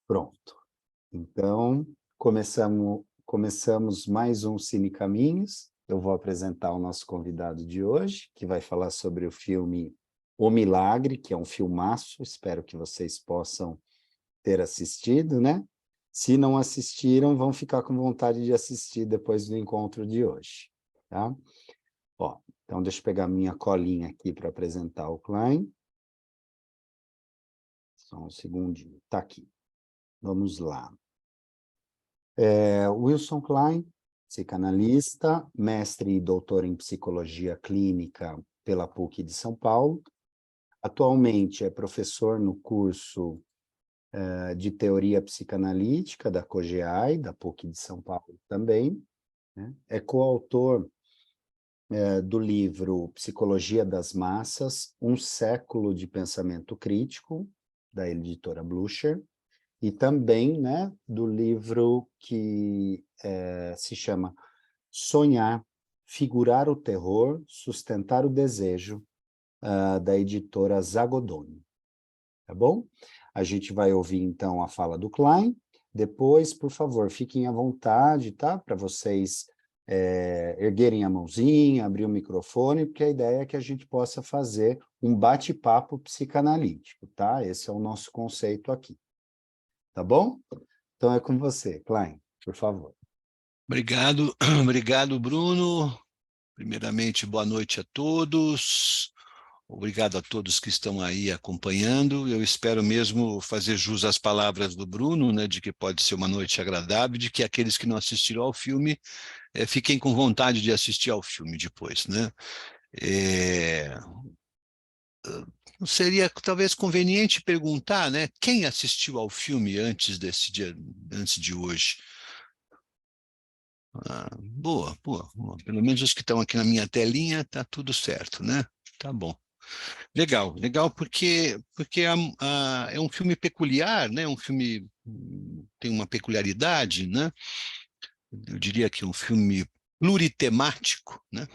Pronto. Então, começamos mais um Cine Caminhos. Eu vou apresentar o nosso convidado de hoje, que vai falar sobre o filme O Milagre, que é um filmaço, espero que vocês possam ter assistido, né? Se não assistiram, vão ficar com vontade de assistir depois do encontro de hoje, tá? Ó, então deixa eu pegar minha colinha aqui para apresentar o Klein. Só um segundinho, tá aqui. Vamos lá. Wilson Klein, psicanalista, mestre e doutor em psicologia clínica pela PUC de São Paulo. Atualmente é professor no curso de teoria psicanalítica da COGEAI, da PUC de São Paulo também, né? É coautor do livro Psicologia das Massas, Um Século de Pensamento Crítico, da editora Blucher, e também, né, do livro que se chama Sonhar, Figurar o Terror, Sustentar o Desejo, da editora Zagodoni. Tá bom? A gente vai ouvir, então, a fala do Klein. Depois, por favor, fiquem à vontade, tá? Para vocês erguerem a mãozinha, abrir o microfone, porque a ideia é que a gente possa fazer um bate-papo psicanalítico, tá? Esse é o nosso conceito aqui. Tá bom? Então é com você, Klein, por favor. Obrigado, obrigado, Bruno. Primeiramente, boa noite a todos. Obrigado a todos que estão aí acompanhando. Eu espero mesmo fazer jus às palavras do Bruno, né, de que pode ser uma noite agradável, de que aqueles que não assistiram ao filme fiquem com vontade de assistir ao filme depois, né? Seria talvez conveniente perguntar, né, quem assistiu ao filme antes desse dia, antes de hoje? Boa. Pelo menos os que estão aqui na minha telinha, tá tudo certo, né? Tá bom. Legal porque é um filme peculiar, né? Um filme tem uma peculiaridade, né? Eu diria que é um filme pluritemático, né?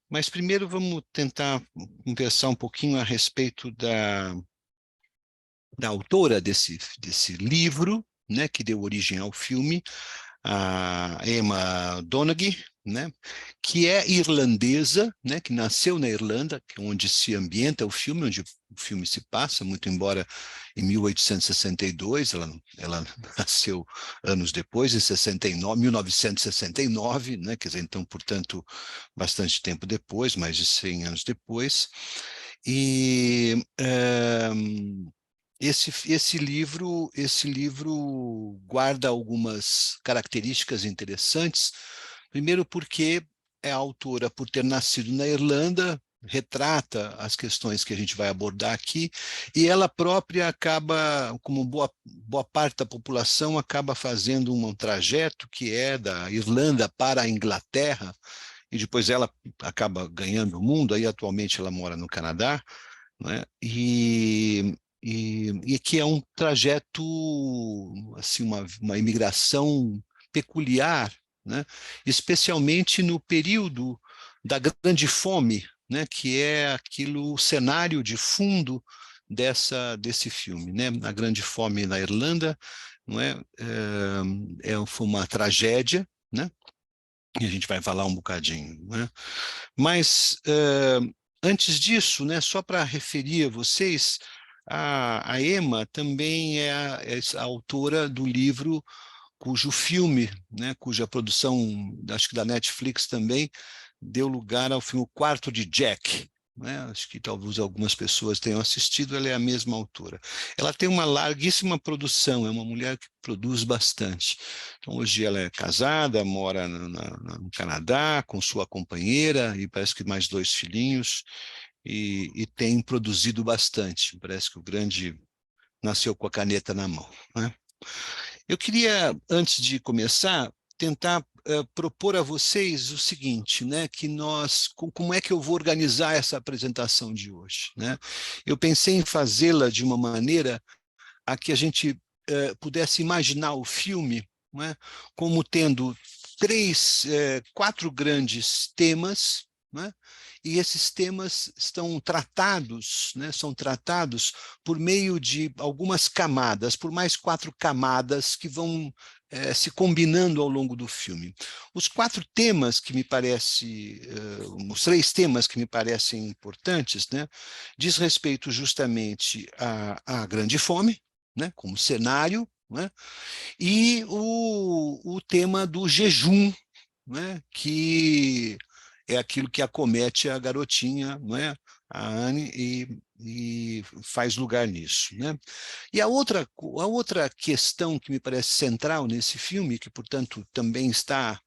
Mas primeiro vamos tentar conversar um pouquinho a respeito da autora desse livro, né? Que deu origem ao filme, a Emma Donoghue, né, que é irlandesa, né, que nasceu na Irlanda, que é onde se ambienta o filme, onde o filme se passa, muito embora em 1862, ela nasceu anos depois, em 1969, né, quer dizer, então, portanto, bastante tempo depois, mais de 100 anos depois. E esse livro guarda algumas características interessantes. Primeiro porque a autora, por ter nascido na Irlanda, retrata as questões que a gente vai abordar aqui, e ela própria acaba, como boa parte da população, acaba fazendo um trajeto que é da Irlanda para a Inglaterra, e depois ela acaba ganhando o mundo, aí atualmente ela mora no Canadá, né? E que é um trajeto, assim, uma imigração peculiar, né? Especialmente no período da Grande Fome, né? Que é o cenário de fundo desse filme, né? A Grande Fome na Irlanda, não é? Foi uma tragédia, né? E a gente vai falar um bocadinho, né? Mas antes disso, né, só para referir a vocês, a Emma também é a autora do livro cujo filme, né, cuja produção, acho que da Netflix também, deu lugar ao filme O Quarto de Jack, né? Acho que talvez algumas pessoas tenham assistido, ela é a mesma autora. Ela tem uma larguíssima produção, é uma mulher que produz bastante. Então, hoje ela é casada, mora no Canadá com sua companheira e parece que mais 2 filhinhos, e tem produzido bastante. Parece que o grande nasceu com a caneta na mão, né? Eu queria, antes de começar, tentar propor a vocês o seguinte, né, que como é que eu vou organizar essa apresentação de hoje, né? Eu pensei em fazê-la de uma maneira a que a gente pudesse imaginar o filme, né, como tendo 4 grandes temas, né, e esses temas estão tratados, né, são tratados por meio de algumas camadas, por mais 4 camadas que vão se combinando ao longo do filme. Os 4 temas que me parece, os 3 temas que me parecem importantes, né, diz respeito justamente à grande fome, né, como cenário, né, e o tema do jejum, né, que é aquilo que acomete a garotinha, né, a Anne, e faz lugar nisso, né? E a outra questão que me parece central nesse filme, que, portanto, também está,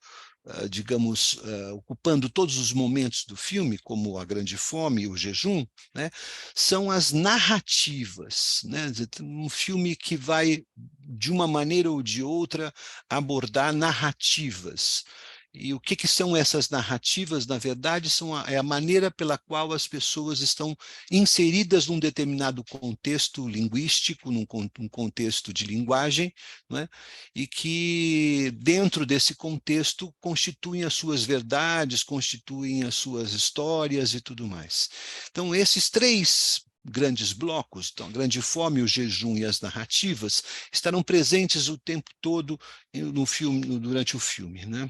digamos, ocupando todos os momentos do filme, como a grande fome e o jejum, né, são as narrativas, né? Um filme que vai, de uma maneira ou de outra, abordar narrativas. E o que são essas narrativas? Na verdade, é a maneira pela qual as pessoas estão inseridas num determinado contexto linguístico, num contexto de linguagem, não é? E que, dentro desse contexto, constituem as suas verdades, constituem as suas histórias e tudo mais. Então, esses 3 grandes blocos, então, a grande fome, o jejum e as narrativas, estarão presentes o tempo todo no filme, durante o filme, né?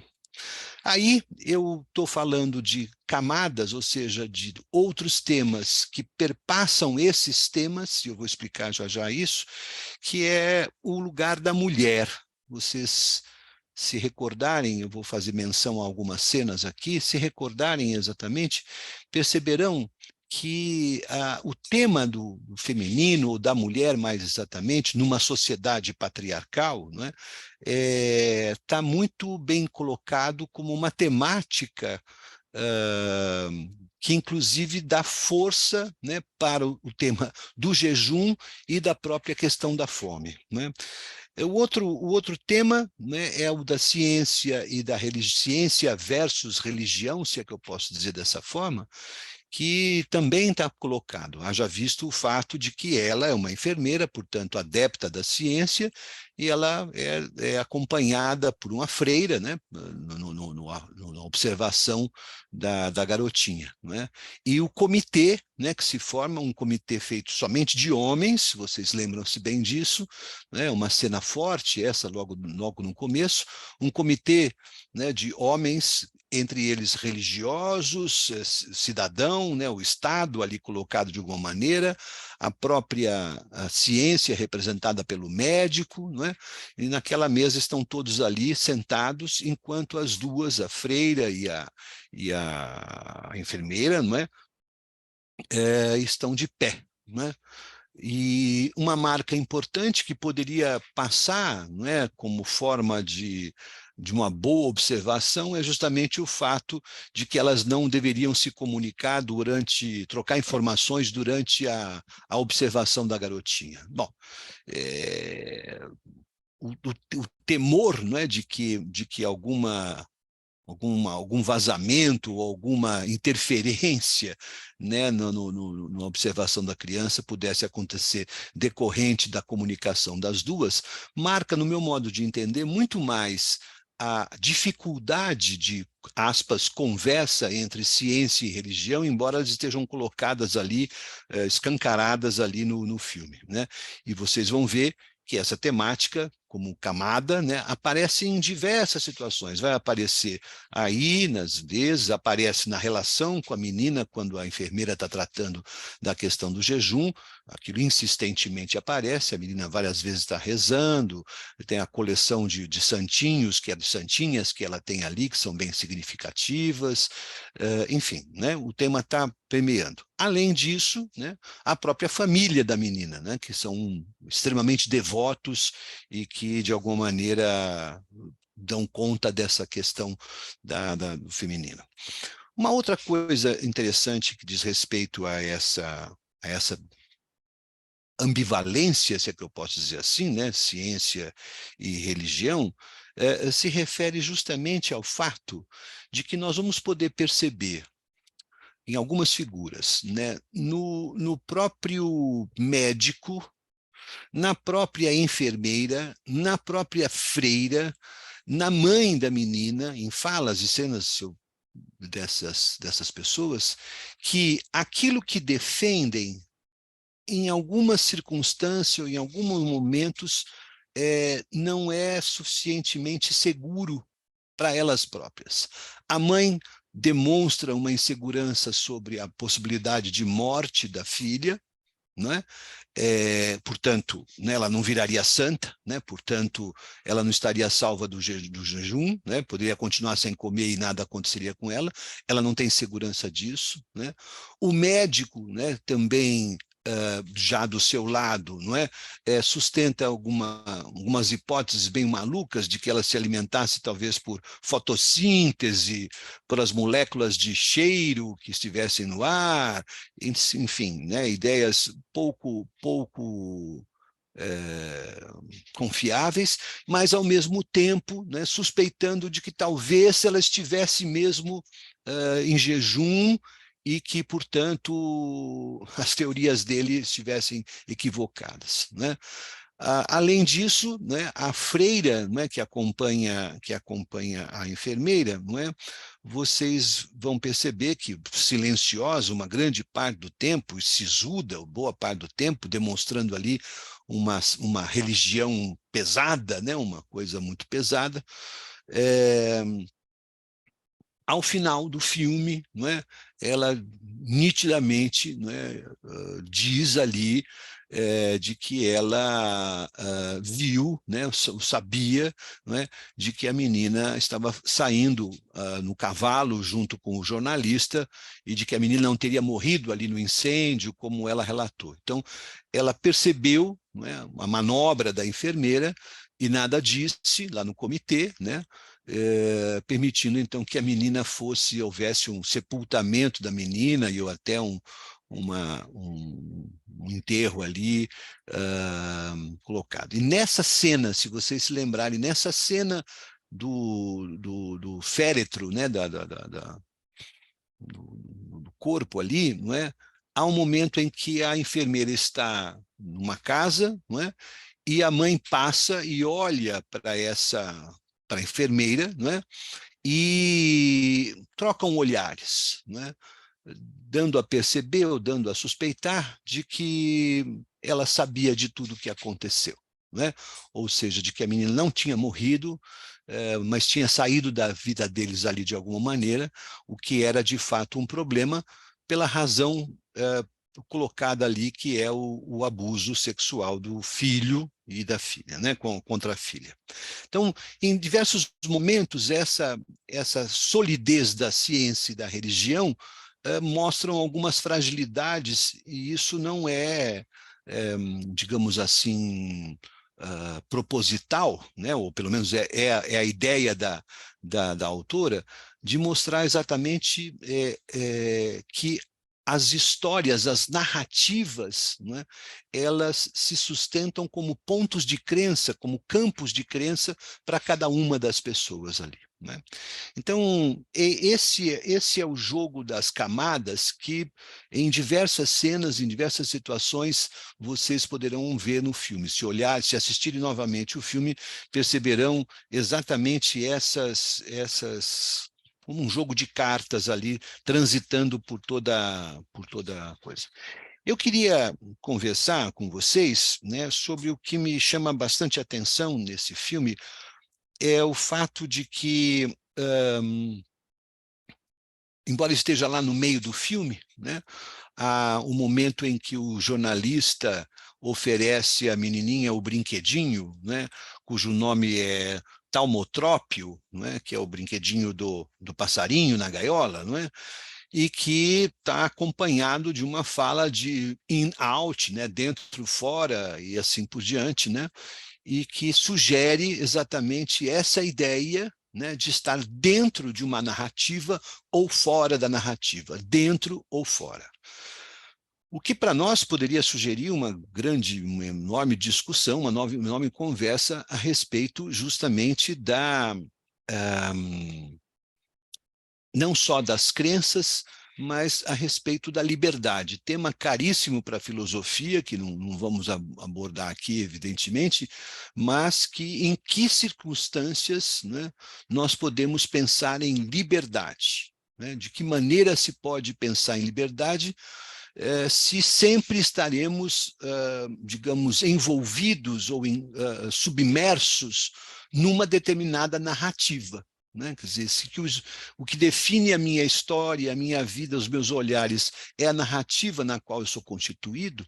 Aí eu estou falando de camadas, ou seja, de outros temas que perpassam esses temas, e eu vou explicar já já isso, que é o lugar da mulher. Vocês se recordarem, eu vou fazer menção a algumas cenas aqui, se recordarem exatamente, perceberão que o tema do feminino, ou da mulher mais exatamente, numa sociedade patriarcal, não é, está muito bem colocado como uma temática que inclusive dá força, né, para o tema do jejum e da própria questão da fome, né? O outro tema, né, é o da ciência e da ciência versus religião, se é que eu posso dizer dessa forma, que também está colocado. Haja visto o fato de que ela é uma enfermeira, portanto, adepta da ciência, e ela é acompanhada por uma freira, né, na observação da garotinha, né? E o comitê, né, que se forma, um comitê feito somente de homens, vocês lembram-se bem disso, né, uma cena forte, essa logo no começo, um comitê, né, de homens, entre eles religiosos, cidadão, né, o Estado ali colocado de alguma maneira, a própria ciência representada pelo médico, não é? E naquela mesa estão todos ali sentados, enquanto as duas, a freira e a enfermeira, não é? Estão de pé, não é? E uma marca importante que poderia passar, não é, como forma de uma boa observação, é justamente o fato de que elas não deveriam se comunicar trocar informações durante a observação da garotinha. Bom, o temor, não é, de que algum vazamento ou alguma interferência, né, na observação da criança pudesse acontecer decorrente da comunicação das duas, marca, no meu modo de entender, muito mais a dificuldade de, aspas, conversa entre ciência e religião, embora elas estejam colocadas ali, escancaradas ali no filme, né? E vocês vão ver que essa temática, como camada, né, aparece em diversas situações. Vai aparecer aí, nas vezes, aparece na relação com a menina, quando a enfermeira está tratando da questão do jejum, aquilo insistentemente aparece, a menina várias vezes está rezando, tem a coleção de santinhos, de santinhas que ela tem ali, que são bem significativas, enfim, né, o tema está permeando. Além disso, né, a própria família da menina, né, que são extremamente devotos e que, de alguma maneira, dão conta dessa questão do feminino. Uma outra coisa interessante que diz respeito a essa ambivalência, se é que eu posso dizer assim, né, ciência e religião, se refere justamente ao fato de que nós vamos poder perceber em algumas figuras, né, no próprio médico, na própria enfermeira, na própria freira, na mãe da menina, em falas e cenas, se eu dessas pessoas, que aquilo que defendem, em algumas circunstâncias ou em alguns momentos, não é suficientemente seguro para elas próprias. A mãe demonstra uma insegurança sobre a possibilidade de morte da filha, né? Portanto, né, ela não viraria santa, né? Portanto, ela não estaria salva do jejum, né? Poderia continuar sem comer e nada aconteceria com ela. Ela não tem segurança disso, né? O médico, né, também já do seu lado, não é? Sustenta algumas hipóteses bem malucas de que ela se alimentasse talvez por fotossíntese, por as moléculas de cheiro que estivessem no ar, enfim, né? Ideias pouco confiáveis, mas ao mesmo tempo, né, suspeitando de que talvez ela estivesse mesmo em jejum e que, portanto, as teorias dele estivessem equivocadas, né? Além disso, né, a freira, né, que acompanha a enfermeira, não é? Vocês vão perceber que silenciosa uma grande parte do tempo, sisuda boa parte do tempo, demonstrando ali uma religião pesada, né, uma coisa muito pesada. Ao final do filme, não é? Ela nitidamente, não é, diz ali de que ela viu, né, sabia, não é, de que a menina estava saindo no cavalo junto com o jornalista e de que a menina não teria morrido ali no incêndio, como ela relatou. Então, ela percebeu, não é, a manobra da enfermeira e nada disse lá no comitê, né? Permitindo então que a menina houvesse um sepultamento da menina e ou até um enterro ali colocado. E nessa cena, se vocês se lembrarem, nessa cena do féretro, né, do corpo ali, não é? Há um momento em que a enfermeira está numa casa, não é? E a mãe passa e olha para a enfermeira, não é? E trocam olhares, né? Dando a perceber ou dando a suspeitar de que ela sabia de tudo o que aconteceu, né? Ou seja, de que a menina não tinha morrido, mas tinha saído da vida deles ali de alguma maneira, o que era de fato um problema pela razão colocada ali, que é o abuso sexual do filho e da filha, né? Contra a filha. Então, em diversos momentos, essa solidez da ciência e da religião mostram algumas fragilidades, e isso não digamos assim, proposital, né? Ou pelo menos é a ideia da autora, de mostrar exatamente que as histórias, as narrativas, não é? Elas se sustentam como pontos de crença, como campos de crença para cada uma das pessoas ali, né? Então, esse é o jogo das camadas que, em diversas cenas, em diversas situações, vocês poderão ver no filme. Se assistirem novamente o filme, perceberão exatamente como um jogo de cartas ali, transitando por toda a coisa. Eu queria conversar com vocês, né, sobre o que me chama bastante atenção nesse filme, é o fato de que, embora esteja lá no meio do filme, né, há um momento em que o jornalista oferece à menininha o brinquedinho, né, cujo nome é Talmotrópio, né, que é o brinquedinho do passarinho na gaiola, não é? E que está acompanhado de uma fala de in-out, né, dentro, fora e assim por diante, né, e que sugere exatamente essa ideia, né, de estar dentro de uma narrativa ou fora da narrativa, dentro ou fora. O que para nós poderia sugerir uma enorme discussão, uma enorme conversa a respeito justamente não só das crenças, mas a respeito da liberdade. Tema caríssimo para a filosofia, que não vamos abordar aqui, evidentemente, mas que em que circunstâncias, né, nós podemos pensar em liberdade. né? De que maneira se pode pensar em liberdade se sempre estaremos, digamos, envolvidos ou submersos numa determinada narrativa, né? Quer dizer, o que define a minha história, a minha vida, os meus olhares, é a narrativa na qual eu sou constituído,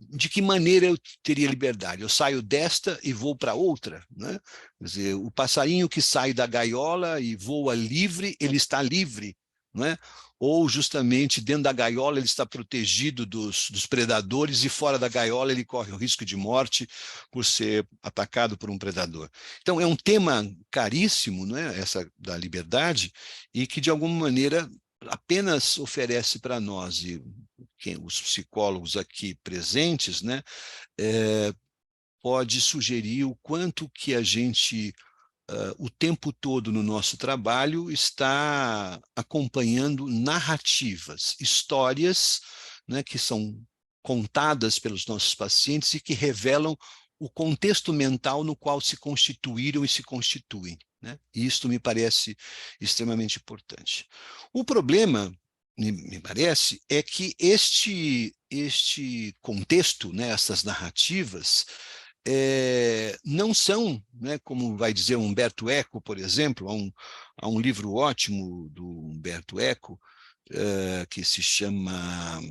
de que maneira eu teria liberdade? Eu saio desta e vou para outra, né? Quer dizer, o passarinho que sai da gaiola e voa livre, ele está livre, não é? Ou justamente dentro da gaiola ele está protegido dos predadores e fora da gaiola ele corre o risco de morte por ser atacado por um predador. Então é um tema caríssimo, né, essa da liberdade, e que de alguma maneira apenas oferece para nós, e os psicólogos aqui presentes, né, pode sugerir o quanto que a gente o tempo todo no nosso trabalho está acompanhando narrativas, histórias, né, que são contadas pelos nossos pacientes e que revelam o contexto mental no qual se constituíram e se constituem, né? E isto me parece extremamente importante. O problema, me parece, é que este contexto, né, essas narrativas, não são, né, como vai dizer Umberto Eco, por exemplo, há um livro ótimo do Umberto Eco, que se chama,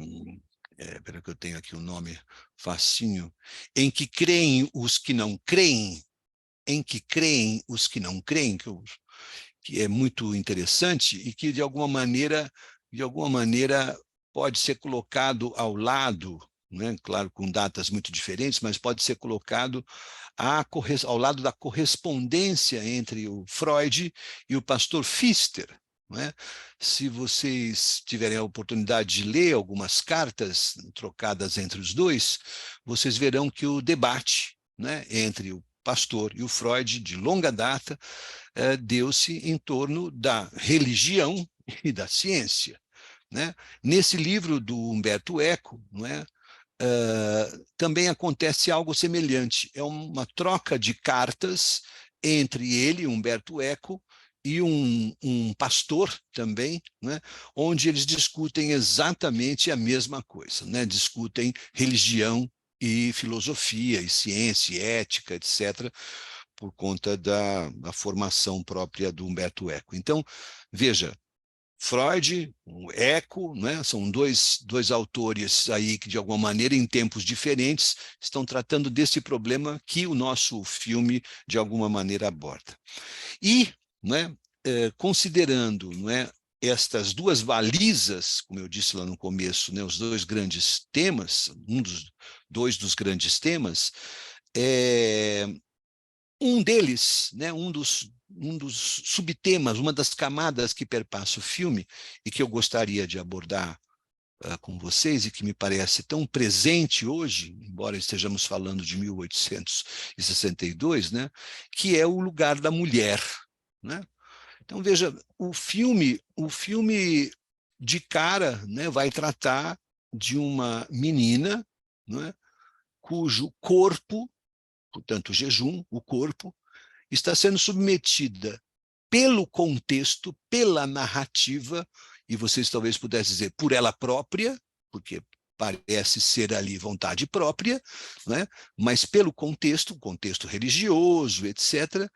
espera que eu tenho aqui o nome facinho, em que creem os que não creem, em que creem os que não creem, que é muito interessante e que de alguma maneira pode ser colocado ao lado, né, claro, com datas muito diferentes, mas pode ser colocado ao lado da correspondência entre o Freud e o pastor Pfister, né? Se vocês tiverem a oportunidade de ler algumas cartas trocadas entre os dois, vocês verão que o debate, né, entre o pastor e o Freud, de longa data, deu-se em torno da religião e da ciência, né? Nesse livro do Umberto Eco, não é? Também acontece algo semelhante. É uma troca de cartas entre ele, Umberto Eco, e um pastor também, né, onde eles discutem exatamente a mesma coisa, né, discutem religião e filosofia, e ciência, e ética, etc., por conta da formação própria do Umberto Eco. Então, veja, Freud, Eco, né, são dois autores aí que, de alguma maneira, em tempos diferentes, estão tratando desse problema que o nosso filme, de alguma maneira, aborda. E, né, considerando, né, estas duas balizas, como eu disse lá no começo, né, os dois grandes temas, dois dos grandes temas, um deles, né, um dos subtemas, uma das camadas que perpassa o filme e que eu gostaria de abordar com vocês e que me parece tão presente hoje, embora estejamos falando de 1862, né, que é o lugar da mulher, né? Então, veja, o filme de cara, né, vai tratar de uma menina, né, cujo corpo, portanto, o jejum, o corpo, está sendo submetida pelo contexto, pela narrativa, e vocês talvez pudessem dizer por ela própria, porque parece ser ali vontade própria, né? Mas pelo contexto religioso, etc.,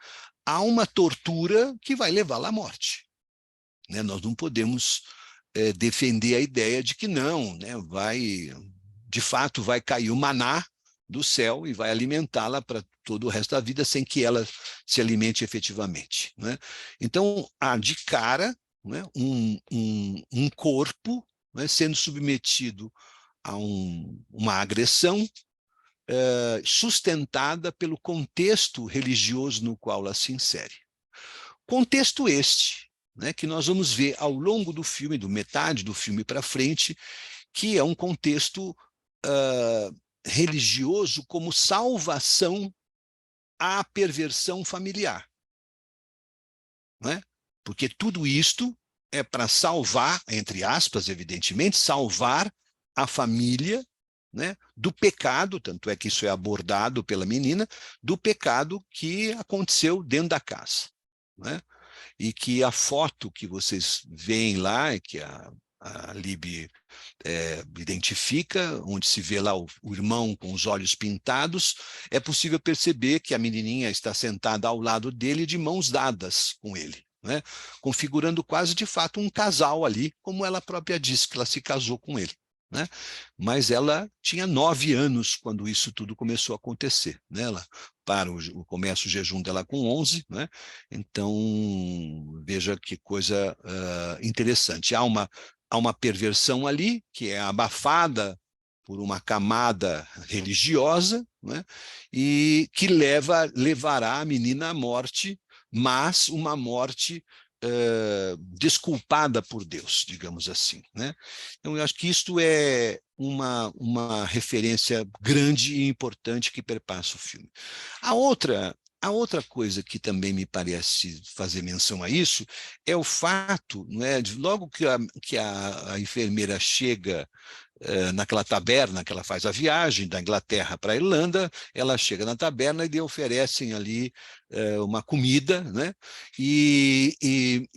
há uma tortura que vai levá-la à morte, né? Nós não podemos defender a ideia de que não, né? De fato, vai cair o maná do céu e vai alimentá-la para todo o resto da vida sem que ela se alimente efetivamente, né? Então, há de cara, né, um corpo, né, sendo submetido a uma agressão sustentada pelo contexto religioso no qual ela se insere. Contexto este, né, que nós vamos ver ao longo do filme, do metade do filme para frente, que é um contexto religioso como salvação à perversão familiar, né? Porque tudo isto é para salvar, entre aspas, evidentemente, salvar a família, né, do pecado, tanto é que isso é abordado pela menina, do pecado que aconteceu dentro da casa, né? e que a foto que vocês veem lá, e que a Libby identifica, onde se vê lá o irmão com os olhos pintados, é possível perceber que a menininha está sentada ao lado dele de mãos dadas com ele, né? Configurando quase de fato um casal ali, como ela própria disse que ela se casou com ele, né? Mas ela tinha 9 anos quando isso tudo começou a acontecer, né? Ela começa o jejum dela com 11, né? Então, veja que coisa interessante. Há uma perversão ali, que é abafada por uma camada religiosa, né? E que levará a menina à morte, mas uma morte desculpada por Deus, digamos assim, né? Então, eu acho que isto é uma referência grande e importante que perpassa o filme. A outra coisa que também me parece fazer menção a isso é o fato, não é, de logo que a enfermeira chega naquela taberna que ela faz a viagem da Inglaterra para a Irlanda, ela chega na taberna e lhe oferecem ali uma comida, né?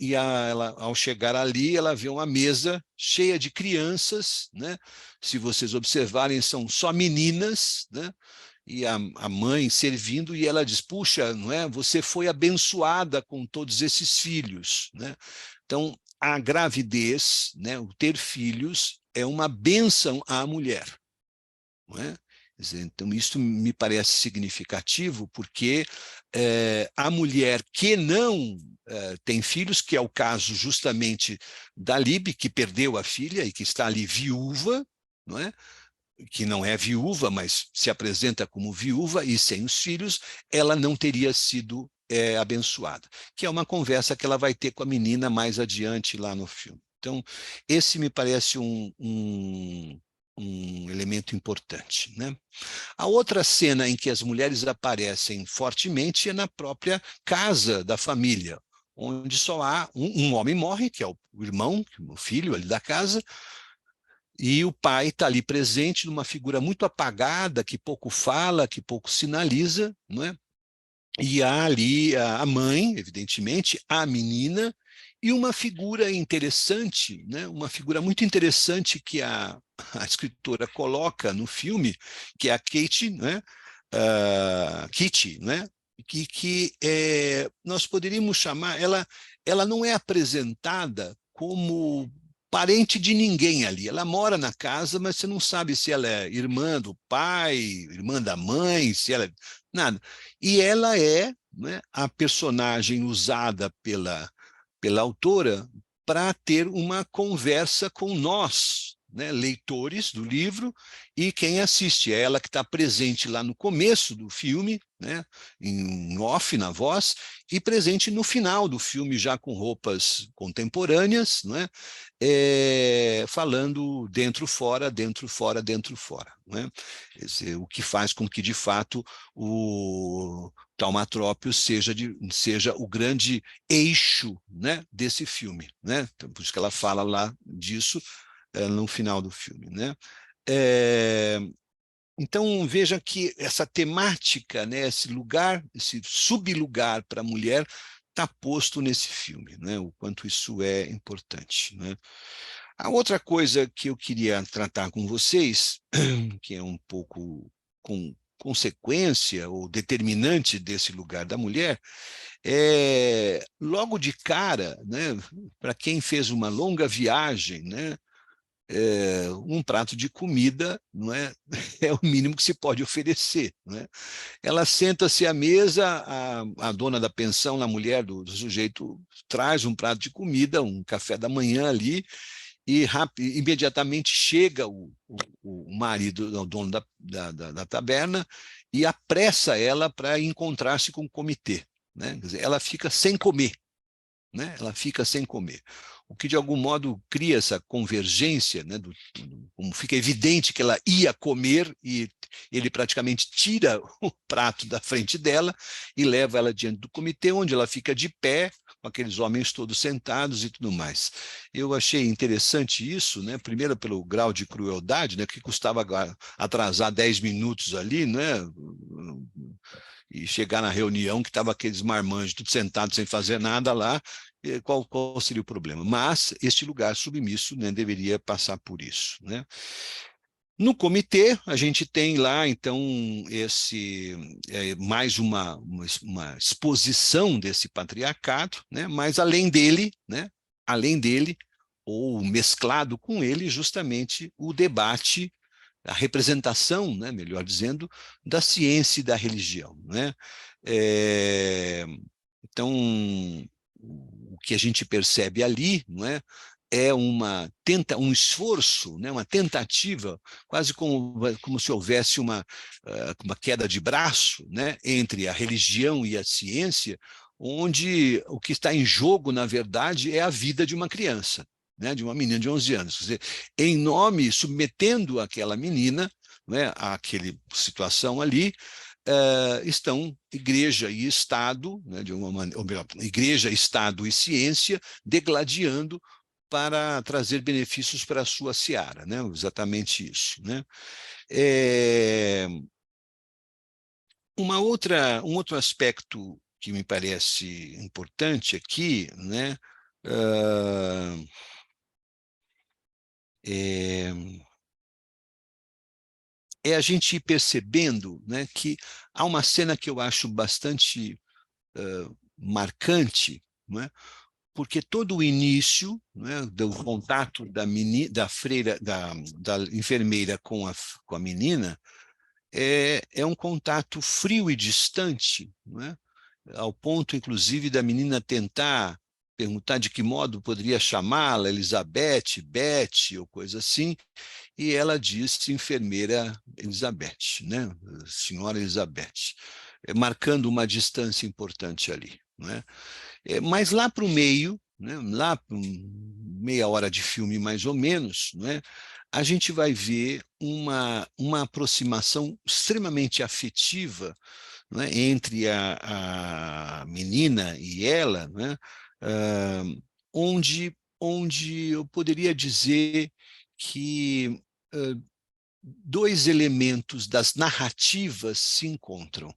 Ela, ao chegar ali, ela vê uma mesa cheia de crianças, né? Se vocês observarem, são só meninas, né? E a mãe servindo, e ela diz, puxa, não é? Você foi abençoada com todos esses filhos, né? Então, a gravidez, né, o ter filhos, é uma bênção à mulher, não é? Quer dizer, então, isso me parece significativo, porque a mulher que não tem filhos, que é o caso justamente da Libby, que perdeu a filha e que está ali viúva, não é? Que não é viúva, mas se apresenta como viúva e sem os filhos, ela não teria sido abençoada, que é uma conversa que ela vai ter com a menina mais adiante lá no filme. Então, esse me parece um elemento importante, né? A outra cena em que as mulheres aparecem fortemente é na própria casa da família, onde só há um homem morre, que é o irmão, o filho ali da casa, e o pai está ali presente numa figura muito apagada, que pouco fala, que pouco sinaliza, não é? E há ali a mãe, evidentemente, a menina, e uma figura interessante, né? Uma figura muito interessante que a escritora coloca no filme, que é a Kate, né? Kitty, né? Que nós poderíamos chamar, ela não é apresentada como parente de ninguém ali. Ela mora na casa, mas você não sabe se ela é irmã do pai, irmã da mãe, se ela é nada. E ela é, né, a personagem usada pela autora para ter uma conversa com nós, né, leitores do livro, e quem assiste. É ela que está presente lá no começo do filme, né, em off, na voz, e presente no final do filme, já com roupas contemporâneas, né, falando dentro, fora, dentro, fora, dentro, fora. Né? Quer dizer, o que faz com que, de fato, o Taumatrópio seja o grande eixo, né, desse filme. Né? Então, por isso que ela fala lá disso no final do filme. Né? Então, veja que essa temática, né, esse lugar, esse sublugar para a mulher, está posto nesse filme, né? O quanto isso é importante. Né? A outra coisa que eu queria tratar com vocês, que é um pouco com consequência ou determinante desse lugar da mulher, logo de cara, né, para quem fez uma longa viagem, né, um prato de comida, não é? É o mínimo que se pode oferecer. Não é? Ela senta-se à mesa, a dona da pensão, a mulher do sujeito, traz um prato de comida, um café da manhã ali, e imediatamente chega o marido, o dono da taberna, e apressa ela para encontrar-se com o comitê. Né? Quer dizer, ela fica sem comer. Né? Ela fica sem comer. O que, de algum modo, cria essa convergência, né? Como fica evidente que ela ia comer, e ele praticamente tira o prato da frente dela e leva ela diante do comitê, onde ela fica de pé, com aqueles homens todos sentados e tudo mais. Eu achei interessante isso, né? Primeiro pelo grau de crueldade, né? Que custava atrasar 10 minutos ali, né? e chegar na reunião que estava aqueles marmanjos tudo sentados sem fazer nada lá, qual seria o problema? Mas este lugar submisso, né, deveria passar por isso, né? No comitê, a gente tem lá, então, mais uma exposição desse patriarcado, né? Mas além dele, né? Além dele, ou mesclado com ele, justamente o debate, a representação, né? Melhor dizendo, da ciência e da religião, né? Então, o que a gente percebe ali, não é? É um esforço, né, uma tentativa, quase como se houvesse uma queda de braço, né, entre a religião e a ciência, onde o que está em jogo, na verdade, é a vida de uma criança, né, de uma menina de 11 anos. Quer dizer, em nome, submetendo aquela menina, né, àquela situação ali, estão igreja e Estado, né, de uma maneira, ou melhor, igreja, Estado e ciência, degladiando para trazer benefícios para a sua seara, né? Exatamente isso, né? Um outro aspecto que me parece importante aqui, né? É a gente ir percebendo, né, que há uma cena que eu acho bastante marcante, né, porque todo o início, né, do contato da freira, da enfermeira com a menina, é um contato frio e distante, né, ao ponto, inclusive, da menina tentar perguntar de que modo poderia chamá-la, Elizabeth, Beth, ou coisa assim, e ela disse enfermeira Elizabeth, né, senhora Elizabeth, marcando uma distância importante ali, né? Mas lá para o meio, né, lá para meia hora de filme mais ou menos, né, a gente vai ver uma aproximação extremamente afetiva, né, entre a menina e ela, né, onde eu poderia dizer que dois elementos das narrativas se encontram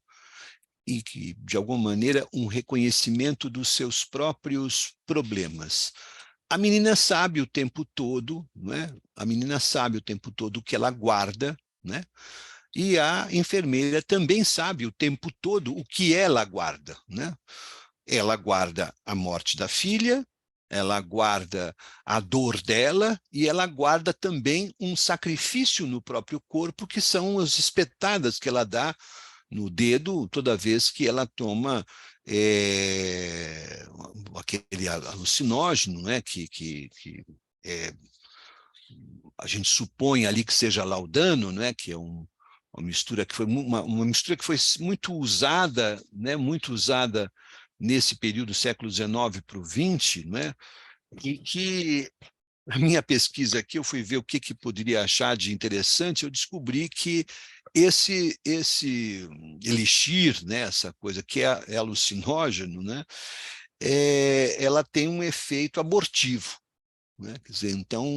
e que, de alguma maneira, um reconhecimento dos seus próprios problemas. A menina sabe o tempo todo, né? A menina sabe o tempo todo o que ela guarda, né? E a enfermeira também sabe o tempo todo o que ela guarda, né? Ela guarda a morte da filha, ela guarda a dor dela e ela guarda também um sacrifício no próprio corpo, que são as espetadas que ela dá no dedo toda vez que ela toma aquele alucinógeno, né, que a gente supõe ali que seja laudano, né, que é uma mistura que foi uma mistura que foi muito usada, né, muito usada nesse período século XIX para o XX, né, e que na minha pesquisa aqui, eu fui ver o que poderia achar de interessante, eu descobri que esse elixir, né, essa coisa que é alucinógeno, né, ela tem um efeito abortivo, né? Quer dizer, então,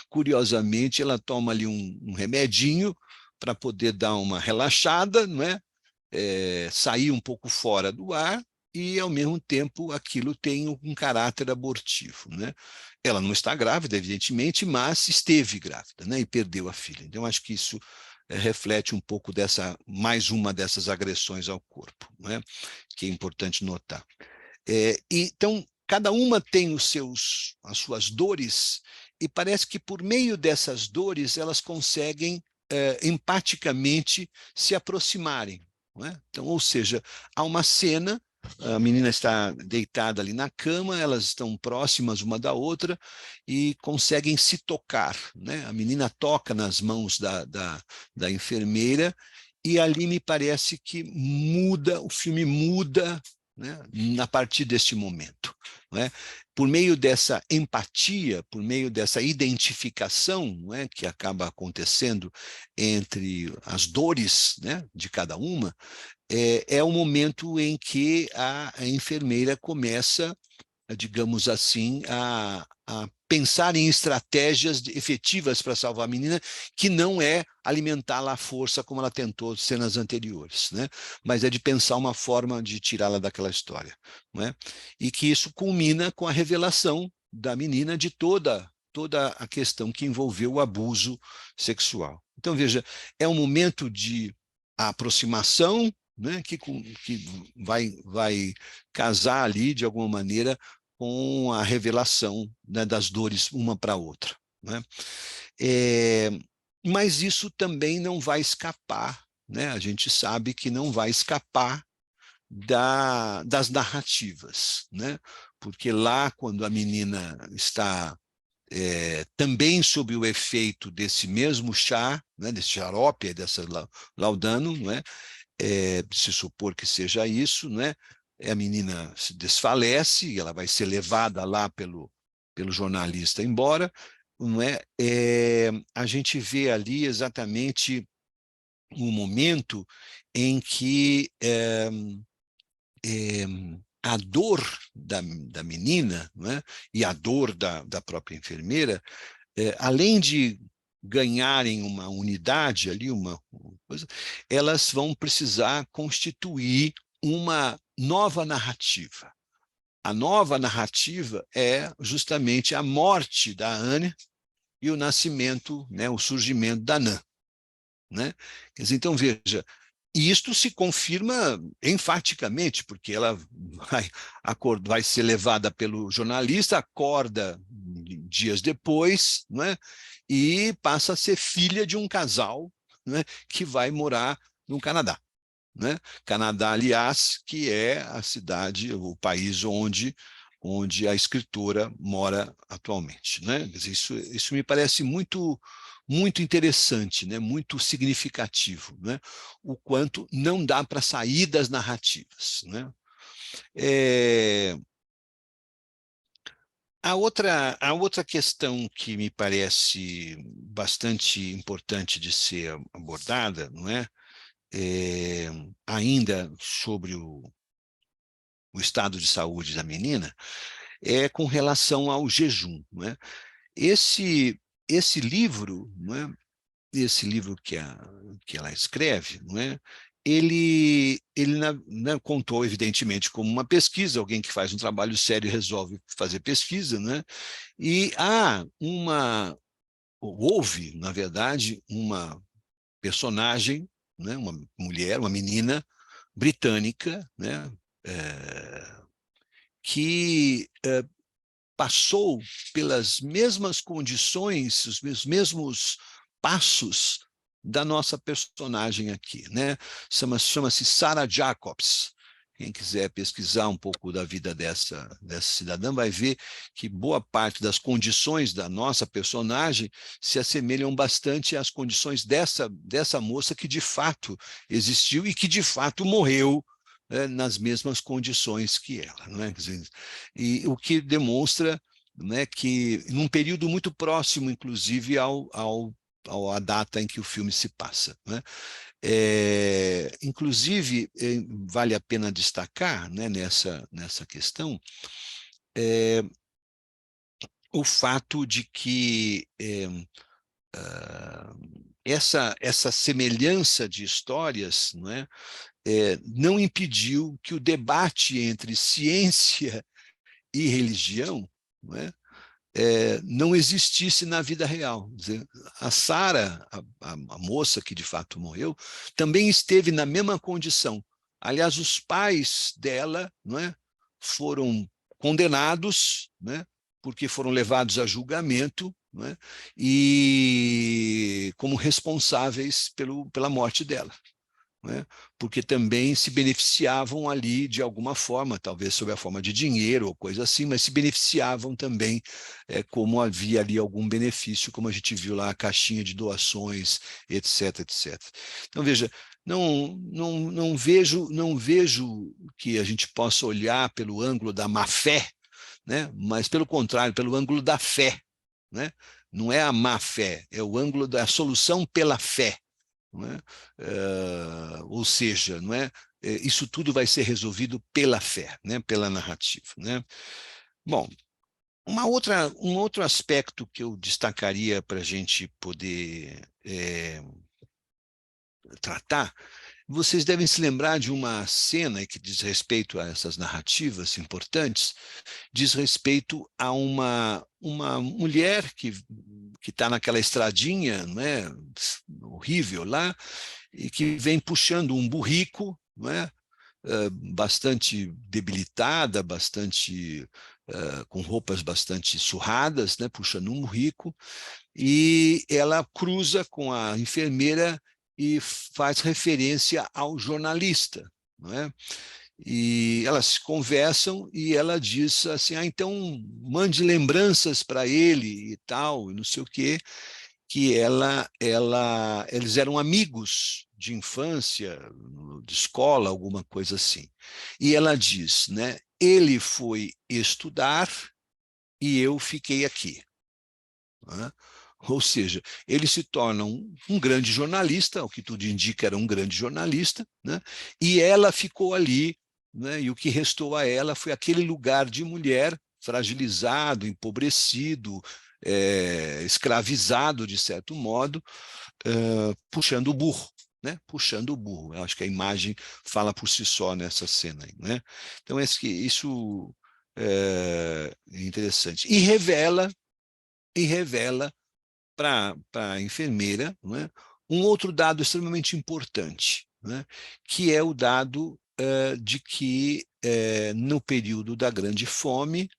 curiosamente, ela toma ali um remedinho para poder dar uma relaxada, não é? Sair um pouco fora do ar, e, ao mesmo tempo, aquilo tem um caráter abortivo, né? Ela não está grávida, evidentemente, mas esteve grávida, né? E perdeu a filha. Então, acho que isso reflete um pouco mais uma dessas agressões ao corpo, né? Que é importante notar. Então, cada uma tem as suas dores, e parece que, por meio dessas dores, elas conseguem empaticamente se aproximarem, não é? Então, ou seja, há uma cena, a menina está deitada ali na cama, elas estão próximas uma da outra e conseguem se tocar, né? A menina toca nas mãos da enfermeira, e ali me parece que o filme muda, né, a partir deste momento, não é? Por meio dessa empatia, por meio dessa identificação, não é, que acaba acontecendo entre as dores, né, de cada uma, é o momento em que a enfermeira começa, digamos assim, a pensar em estratégias efetivas para salvar a menina, que não é alimentá-la à força como ela tentou cenas anteriores, né? Mas é de pensar uma forma de tirá-la daquela história, né? E que isso culmina com a revelação da menina de toda a questão que envolveu o abuso sexual. Então, veja, é um momento de aproximação, né, que vai casar ali, de alguma maneira, com a revelação, né, das dores uma para a outra, né? Mas isso também não vai escapar, né? A gente sabe que não vai escapar das narrativas, né? Porque lá, quando a menina está também sob o efeito desse mesmo chá, né, desse xarope, dessa laudano, né, se supor que seja isso, né, a menina se desfalece, ela vai ser levada lá pelo jornalista embora, não é? A gente vê ali exatamente um momento em que a dor da menina, não é? E a dor da própria enfermeira, além de ganharem uma unidade ali, uma coisa, elas vão precisar constituir uma nova narrativa. A nova narrativa é justamente a morte da Anya e o nascimento, né, o surgimento da Nan, né? Quer dizer, então, veja, e isto se confirma enfaticamente, porque ela vai ser levada pelo jornalista, acorda dias depois, não é? E passa a ser filha de um casal, não é? Que vai morar no Canadá. Né? Canadá, aliás, que é a cidade, o país onde a escritora mora atualmente, né? Isso me parece muito interessante, né? Muito significativo, né? O quanto não dá para sair das narrativas, né? A outra questão que me parece bastante importante de ser abordada, não é? Ainda sobre o estado de saúde da menina, é com relação ao jejum, não é? Esse livro, não é? Esse livro que ela escreve, não é? Ele contou, evidentemente, como uma pesquisa, alguém que faz um trabalho sério resolve fazer pesquisa, né? E houve, na verdade, uma personagem, né? Uma mulher, uma menina britânica, né? Que passou pelas mesmas condições, os mesmos passos da nossa personagem aqui, né? Chama-se Sarah Jacobs. Quem quiser pesquisar um pouco da vida dessa cidadã vai ver que boa parte das condições da nossa personagem se assemelham bastante às condições dessa moça que de fato existiu e que de fato morreu nas mesmas condições que ela, não é? Quer dizer, e o que demonstra, né, que num período muito próximo, inclusive, à data em que o filme se passa, né? Inclusive, vale a pena destacar, né, nessa questão, o fato de que essa semelhança de histórias, não é? Não impediu que o debate entre ciência e religião, não é? Não existisse na vida real. Quer dizer, a Sarah, a moça que de fato morreu, também esteve na mesma condição. Aliás, os pais dela, não é, foram condenados, né, porque foram levados a julgamento, não é, e como responsáveis pela morte dela. Né? Porque também se beneficiavam ali de alguma forma, talvez sob a forma de dinheiro ou coisa assim, mas se beneficiavam também, como havia ali algum benefício, como a gente viu lá a caixinha de doações, etc, etc. Então, veja, não vejo que a gente possa olhar pelo ângulo da má-fé, né? Mas, pelo contrário, pelo ângulo da fé. Né? Não é a má-fé, é o ângulo da solução pela fé. Não é? Ou seja, não é? Isso tudo vai ser resolvido pela fé, né? Pela narrativa. Né? Bom, Um outro aspecto que eu destacaria para a gente poder tratar, vocês devem se lembrar de uma cena que diz respeito a essas narrativas importantes, diz respeito a uma mulher que está naquela estradinha, não é, horrível lá, e que vem puxando um burrico, não é, bastante debilitada, bastante com roupas bastante surradas, né, puxando um burrico, e ela cruza com a enfermeira e faz referência ao jornalista, não é? E elas conversam e ela diz assim, então mande lembranças para ele e tal, e não sei o quê, que eles eram amigos de infância, de escola, alguma coisa assim. E ela diz, né, ele foi estudar e eu fiquei aqui. Né? Ou seja, ele se torna um grande jornalista, o que tudo indica era um grande jornalista, né? E ela ficou ali, né? E o que restou a ela foi aquele lugar de mulher fragilizado, empobrecido, escravizado, de certo modo, puxando o burro. Né? Puxando o burro. Eu acho que a imagem fala por si só nessa cena aí, né? Então, isso é interessante. E revela para a enfermeira, não é, um outro dado extremamente importante, né, que é o dado de que, no período da Grande Fome,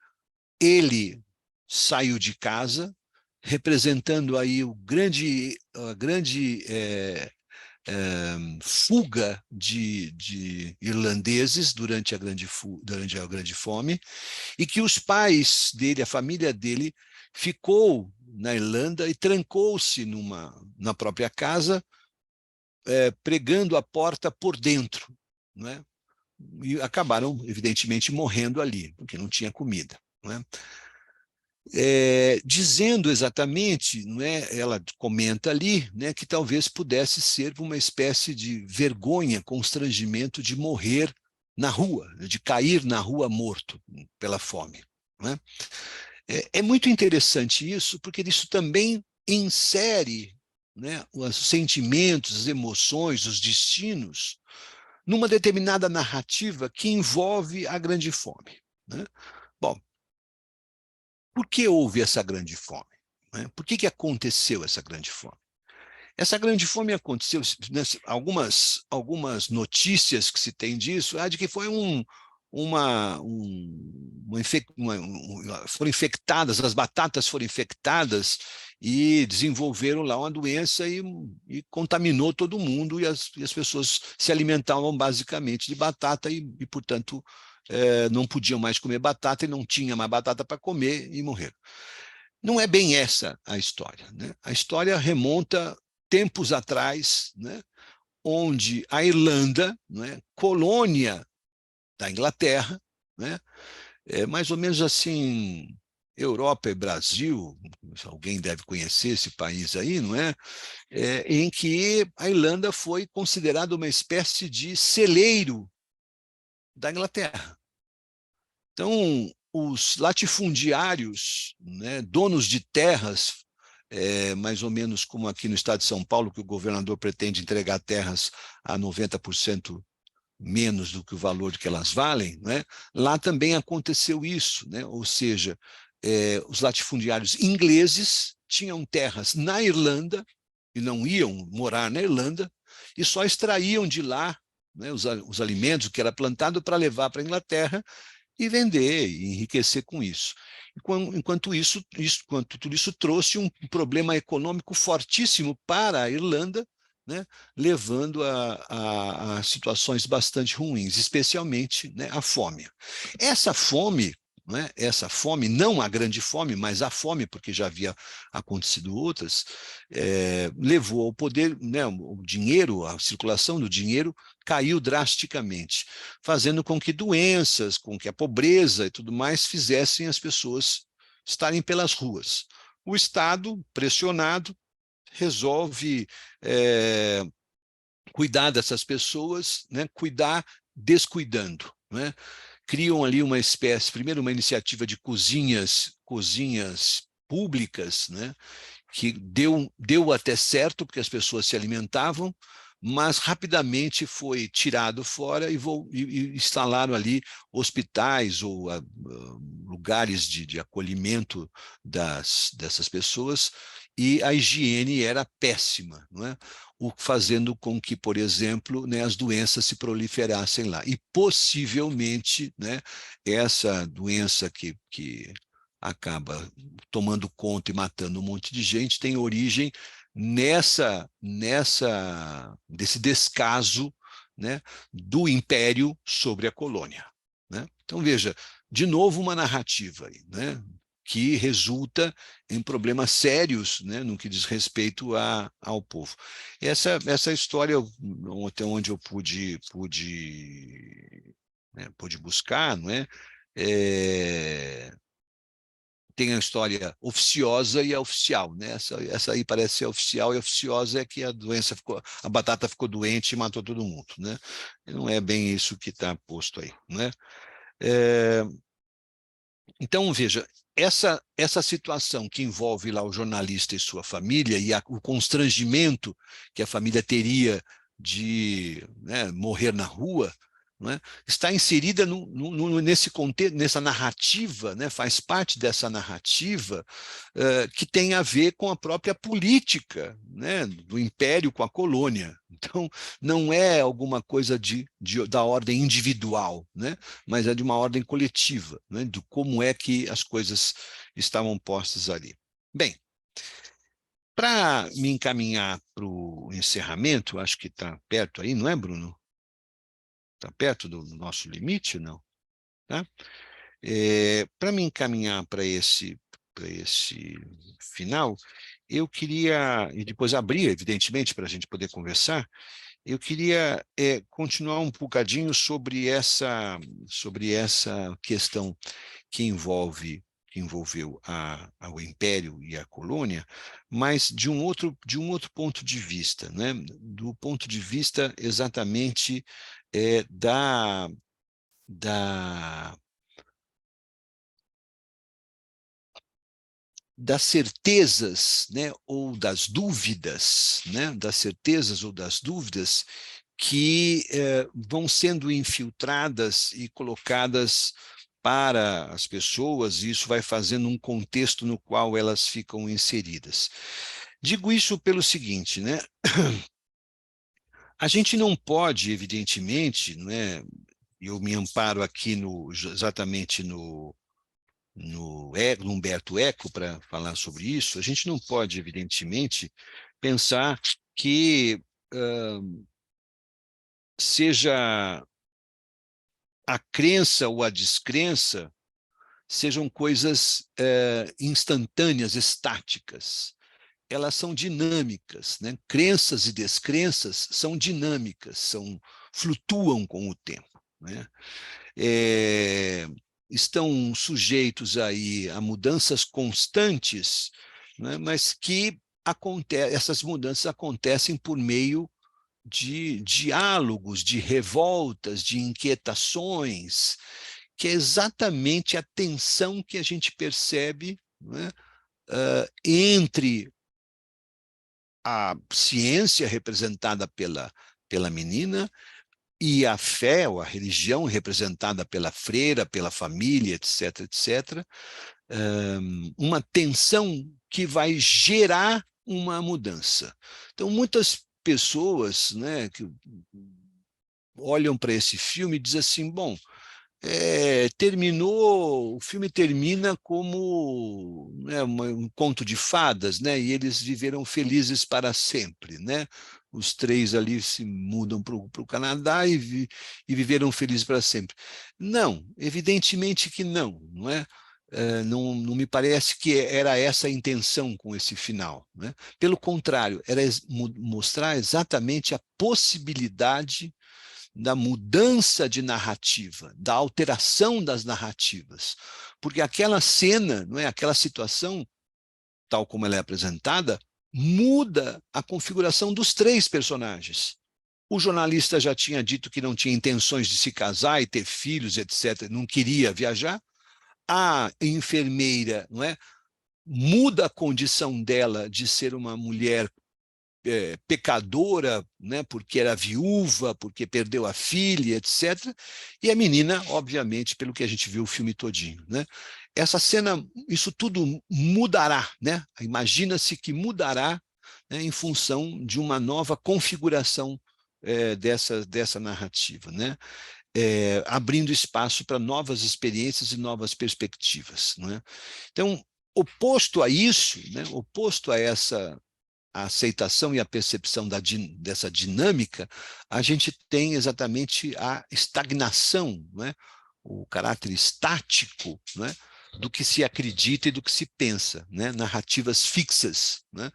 ele saiu de casa, representando aí a grande fuga de irlandeses durante durante a Grande Fome, e que os pais dele, a família dele, ficou na Irlanda e trancou-se na própria casa, pregando a porta por dentro, não é? E acabaram, evidentemente, morrendo ali, porque não tinha comida. Não é? Dizendo exatamente, não é, ela comenta ali, né, que talvez pudesse ser uma espécie de vergonha, constrangimento de morrer na rua, de cair na rua morto pela fome. Não é? É muito interessante isso, porque isso também insere, né, os sentimentos, as emoções, os destinos, numa determinada narrativa que envolve a grande fome. Né? Bom, por que houve essa grande fome? Né? Por que aconteceu essa grande fome? Essa grande fome aconteceu, né, algumas notícias que se tem disso, de que foi foram infectadas, as batatas foram infectadas e desenvolveram lá uma doença e contaminou todo mundo, e as pessoas se alimentavam basicamente de batata e portanto, não podiam mais comer batata e não tinha mais batata para comer e morreram. Não é bem essa a história. Né? A história remonta tempos atrás, né, onde a Irlanda, né, colônia da Inglaterra, né, mais ou menos assim, Europa e Brasil, alguém deve conhecer esse país aí, não é? Em que a Irlanda foi considerada uma espécie de celeiro da Inglaterra. Então, os latifundiários, né, donos de terras, mais ou menos como aqui no estado de São Paulo, que o governador pretende entregar terras a 90% menos do que o valor que elas valem, né? Lá também aconteceu isso, né? Ou seja, os latifundiários ingleses tinham terras na Irlanda e não iam morar na Irlanda e só extraíam de lá, né, os alimentos que era plantado para levar para a Inglaterra e vender, e enriquecer com isso. Enquanto tudo isso trouxe um problema econômico fortíssimo para a Irlanda, né, levando a situações bastante ruins, especialmente, né, a fome. Essa fome, né, não a grande fome, mas a fome, porque já havia acontecido outras, levou ao poder, né, o dinheiro, a circulação do dinheiro caiu drasticamente, fazendo com que doenças, com que a pobreza e tudo mais fizessem as pessoas estarem pelas ruas. O Estado, pressionado, resolve cuidar dessas pessoas, né? Cuidar descuidando. Né? criam ali uma espécie, primeiro uma iniciativa de cozinhas públicas, né, que deu até certo, porque as pessoas se alimentavam, mas rapidamente foi tirado fora e instalaram ali hospitais ou lugares de acolhimento dessas pessoas, e a higiene era péssima, não é? Fazendo com que, por exemplo, né, as doenças se proliferassem lá. E possivelmente, né, essa doença que acaba tomando conta e matando um monte de gente tem origem desse descaso, né, do império sobre a colônia, né? Então, veja, de novo uma narrativa aí, né, que resulta em problemas sérios, né, no que diz respeito ao povo. Essa história, até onde eu pude buscar, não é? Tem a história oficiosa e a oficial, né? Essa aí parece ser oficial, e a oficiosa é que a batata ficou doente e matou todo mundo, né? E não é bem isso que está posto aí, né? Então, veja, essa situação que envolve lá o jornalista e sua família, e o constrangimento que a família teria de, né, morrer na rua, não é? Está inserida nesse contexto, nessa narrativa, né, faz parte dessa narrativa que tem a ver com a própria política, né, do império com a colônia. Então, não é alguma coisa da ordem individual, né, mas é de uma ordem coletiva, né, de como é que as coisas estavam postas ali. Bem, para me encaminhar para o encerramento, acho que está perto aí, não é, Bruno? Está perto do nosso limite, não? Tá? Para me encaminhar para esse final, eu queria, e depois abrir, evidentemente, para a gente poder conversar, eu queria continuar um bocadinho sobre essa questão que envolveu o Império e a colônia, mas de um outro ponto de vista, né? Do ponto de vista exatamente das certezas, né, ou das dúvidas, né, das certezas ou das dúvidas que vão sendo infiltradas e colocadas para as pessoas, e isso vai fazendo um contexto no qual elas ficam inseridas. Digo isso pelo seguinte, né? A gente não pode, evidentemente, né, eu me amparo aqui exatamente no Humberto Eco para falar sobre isso, a gente não pode, evidentemente, pensar que seja a crença ou a descrença sejam coisas instantâneas, estáticas. Elas são dinâmicas, né? Crenças e descrenças são dinâmicas, flutuam com o tempo, né? Estão sujeitos aí a mudanças constantes, né, mas que essas mudanças acontecem por meio de diálogos, de revoltas, de inquietações, que é exatamente a tensão que a gente percebe, né, entre a ciência representada pela menina e a fé ou a religião representada pela freira, pela família, etc., etc., uma tensão que vai gerar uma mudança. Então, muitas pessoas, né, que olham para esse filme e dizem assim, bom, o filme termina como, né, um conto de fadas, né, e eles viveram felizes para sempre, né? Os três ali se mudam para o Canadá e viveram felizes para sempre. Não, evidentemente que não é? Não me parece que era essa a intenção com esse final, né? Pelo contrário, era mostrar exatamente a possibilidade da mudança de narrativa, da alteração das narrativas. Porque aquela cena, não é, aquela situação, tal como ela é apresentada, muda a configuração dos três personagens. O jornalista já tinha dito que não tinha intenções de se casar e ter filhos, etc., não queria viajar. A enfermeira, não é, muda a condição dela de ser uma mulher pecadora, né, porque era viúva, porque perdeu a filha, etc. E a menina, obviamente, pelo que a gente viu o filme todinho, né? Essa cena, isso tudo mudará, né? Imagina-se que mudará, né, em função de uma nova configuração dessa narrativa, né? Abrindo espaço para novas experiências e novas perspectivas, né? Então, oposto a isso, né, oposto a essa a aceitação e a percepção dessa dinâmica, a gente tem exatamente a estagnação, né? O caráter estático, né? Do que se acredita e do que se pensa, né? Narrativas fixas, né?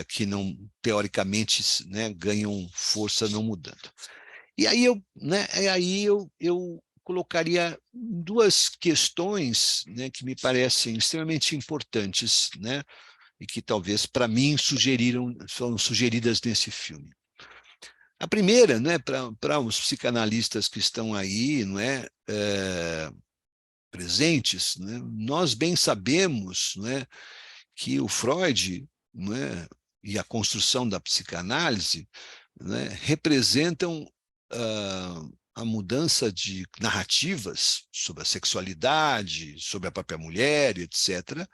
Que não, teoricamente, né, ganham força não mudando. E aí eu colocaria duas questões, né, que me parecem extremamente importantes, né, e que talvez para mim foram sugeridas nesse filme. A primeira, né, para os psicanalistas que estão aí, não é, presentes, né, nós bem sabemos, né, que o Freud, não é, e a construção da psicanálise, né, representam a mudança de narrativas sobre a sexualidade, sobre a própria mulher, etc.,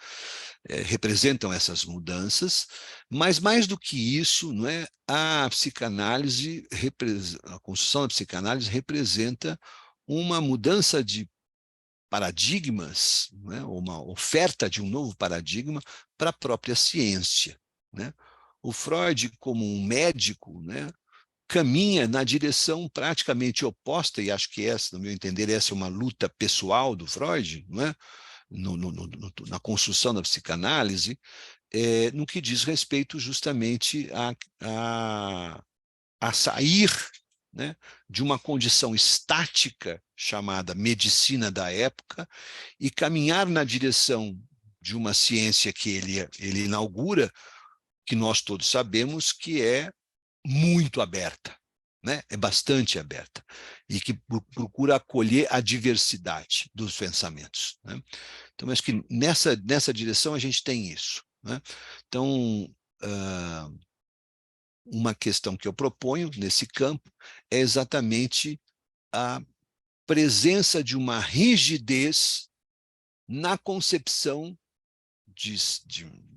representam essas mudanças, mas mais do que isso, não é, a psicanálise, a construção da psicanálise representa uma mudança de paradigmas, né, uma oferta de um novo paradigma para a própria ciência, né? O Freud, como um médico, né, caminha na direção praticamente oposta, e acho que essa, no meu entender, essa é uma luta pessoal do Freud, não é? Na construção da psicanálise, no que diz respeito justamente a sair, né, de uma condição estática chamada medicina da época e caminhar na direção de uma ciência que ele inaugura, que nós todos sabemos que é muito aberta, né? É bastante aberta, e que procura acolher a diversidade dos pensamentos, né? Então, acho que nessa direção a gente tem isso, né? Então, uma questão que eu proponho nesse campo é exatamente a presença de uma rigidez na concepção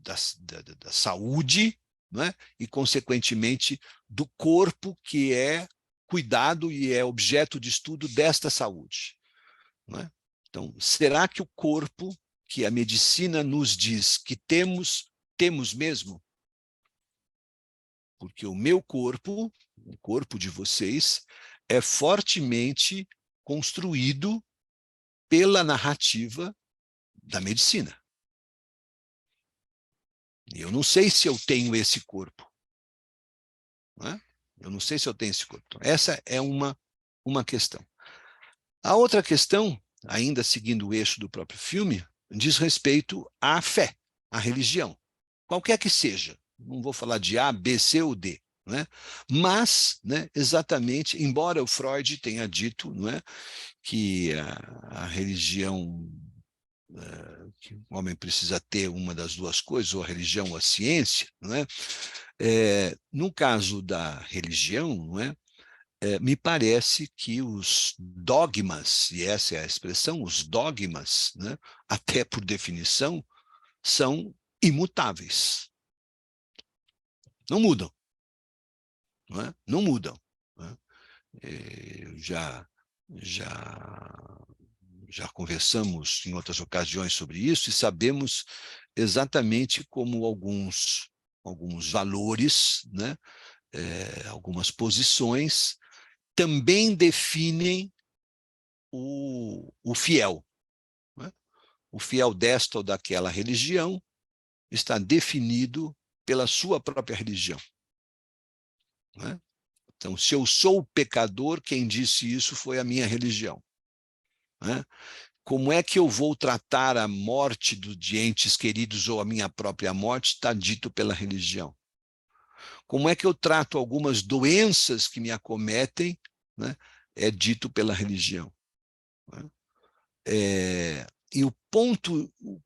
da saúde, né? E, consequentemente, do corpo que é cuidado e é objeto de estudo desta saúde, né? Então, será que o corpo que a medicina nos diz que temos mesmo? Porque o meu corpo, o corpo de vocês, é fortemente construído pela narrativa da medicina. E eu não sei se eu tenho esse corpo, né? Eu não sei se eu tenho esse corpo. Então, essa é uma questão. A outra questão, ainda seguindo o eixo do próprio filme, diz respeito à fé, à religião, qualquer que seja. Não vou falar de A, B, C ou D, né? Mas, né, exatamente, embora o Freud tenha dito, não é, que a religião, que o homem precisa ter uma das duas coisas, ou a religião ou a ciência, não é? No caso da religião, não é? Me parece que os dogmas, e essa é a expressão, os dogmas, né, até por definição, são imutáveis. Não mudam. Não é? Não mudam. Não é? Já conversamos em outras ocasiões sobre isso e sabemos exatamente como alguns valores, né, algumas posições também definem o fiel, né? O fiel desta ou daquela religião está definido pela sua própria religião, né? Então, se eu sou pecador, quem disse isso foi a minha religião, né? Como é que eu vou tratar a morte de entes queridos ou a minha própria morte? Está dito pela religião. Como é que eu trato algumas doenças que me acometem, né? É dito pela religião. Né? E o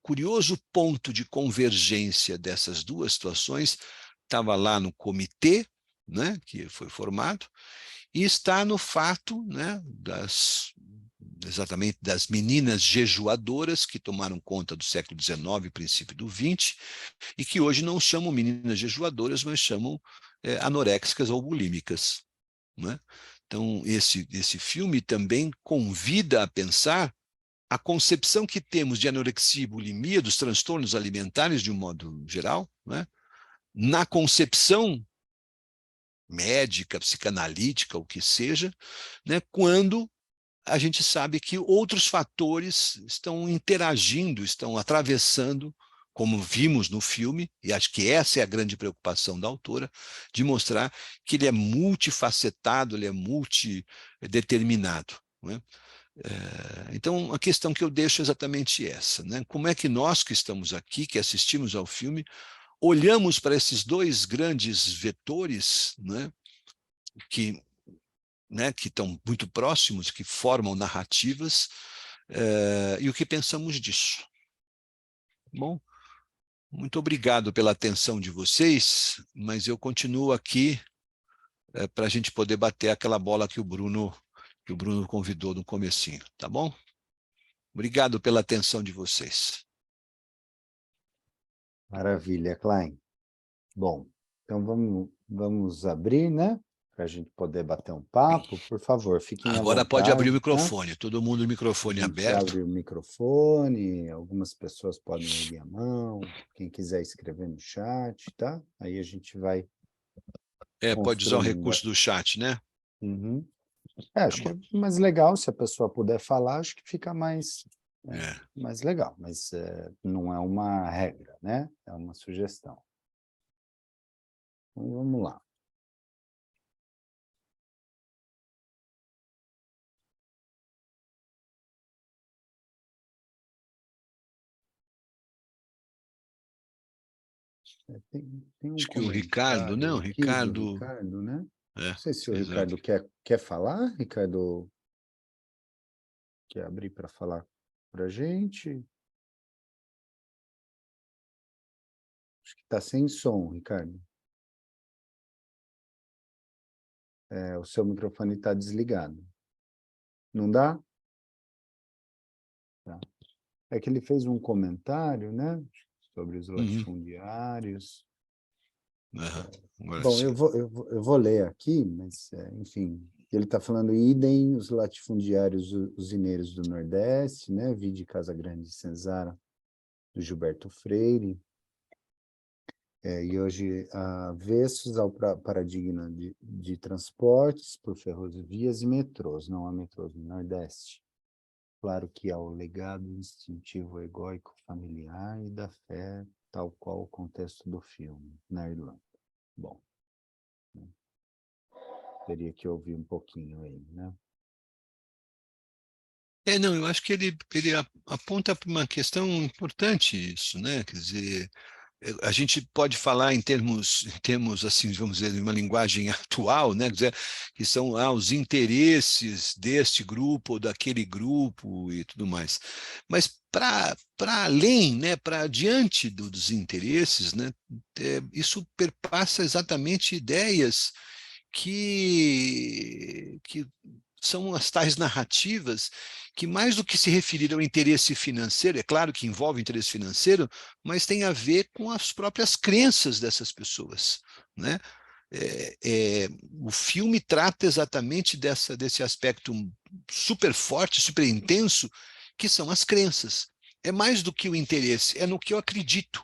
curioso ponto de convergência dessas duas situações estava lá no comitê, né, que foi formado, e está no fato, né, exatamente das meninas jejuadoras que tomaram conta do século XIX, princípio do XX, e que hoje não chamam meninas jejuadoras, mas chamam anoréxicas ou bulímicas. Né? Então, esse filme também convida a pensar a concepção que temos de anorexia e bulimia, dos transtornos alimentares de um modo geral, né? Na concepção médica, psicanalítica, o que seja, né? Quando a gente sabe que outros fatores estão interagindo, estão atravessando, como vimos no filme, e acho que essa é a grande preocupação da autora, de mostrar que ele é multifacetado, ele é multideterminado. Né? Então, a questão que eu deixo é exatamente essa. Né? Como é que nós que estamos aqui, que assistimos ao filme, olhamos para esses dois grandes vetores, né, que estão muito próximos, que formam narrativas, e o que pensamos disso? Bom, muito obrigado pela atenção de vocês, mas eu continuo aqui para a gente poder bater aquela bola que o Bruno convidou no comecinho, tá bom? Obrigado pela atenção de vocês. Maravilha, Klein. Bom, então vamos abrir, né? Para a gente poder bater um papo. Por favor, fiquem à Agora pode abrir o vontade, tá? microfone, todo mundo o A microfone gente aberto. abre o microfone, algumas pessoas podem erguer a mão, quem quiser escrever no chat, tá? Aí a gente vai Pode usar o construindo. recurso do chat, né? Uhum. Tá Acho que bom. é mais legal se a pessoa puder falar, acho que fica mais, É. mais legal, mas não é uma regra, né? É uma sugestão. Então, vamos lá. Tem um Acho que o Ricardo, comentário não, aqui do Ricardo, Ricardo, né? Não sei se o exato. Ricardo quer falar. Ricardo, quer abrir para falar para a gente? Acho que está sem som, Ricardo. O seu microfone está desligado. Não dá? Tá. É que ele fez um comentário, né? Sobre os Uhum. latifundiários. Agora Bom, sim. eu vou ler aqui, mas, enfim, ele está falando idem os latifundiários usineiros do Nordeste, né? Vide Casa Grande de Senzara, do Gilberto Freire, e hoje avessos ao paradigma de transportes por ferrovias e metrôs, não há metrôs no Nordeste. Claro que há o legado instintivo egóico familiar e da fé, tal qual o contexto do filme, na Irlanda. Bom, né? Teria que ouvir um pouquinho aí, né? Não, eu acho que ele aponta para uma questão importante isso, né? Quer dizer, a gente pode falar em termos assim, vamos dizer, de uma linguagem atual, né? Quer dizer, que são os interesses deste grupo ou daquele grupo e tudo mais. Mas para além, né? Para diante dos interesses, né? Isso perpassa exatamente ideias que são as tais narrativas que, mais do que se referir ao interesse financeiro, é claro que envolve interesse financeiro, mas tem a ver com as próprias crenças dessas pessoas, né? O filme trata exatamente desse aspecto super forte, super intenso, que são as crenças. É mais do que o interesse, é no que eu acredito.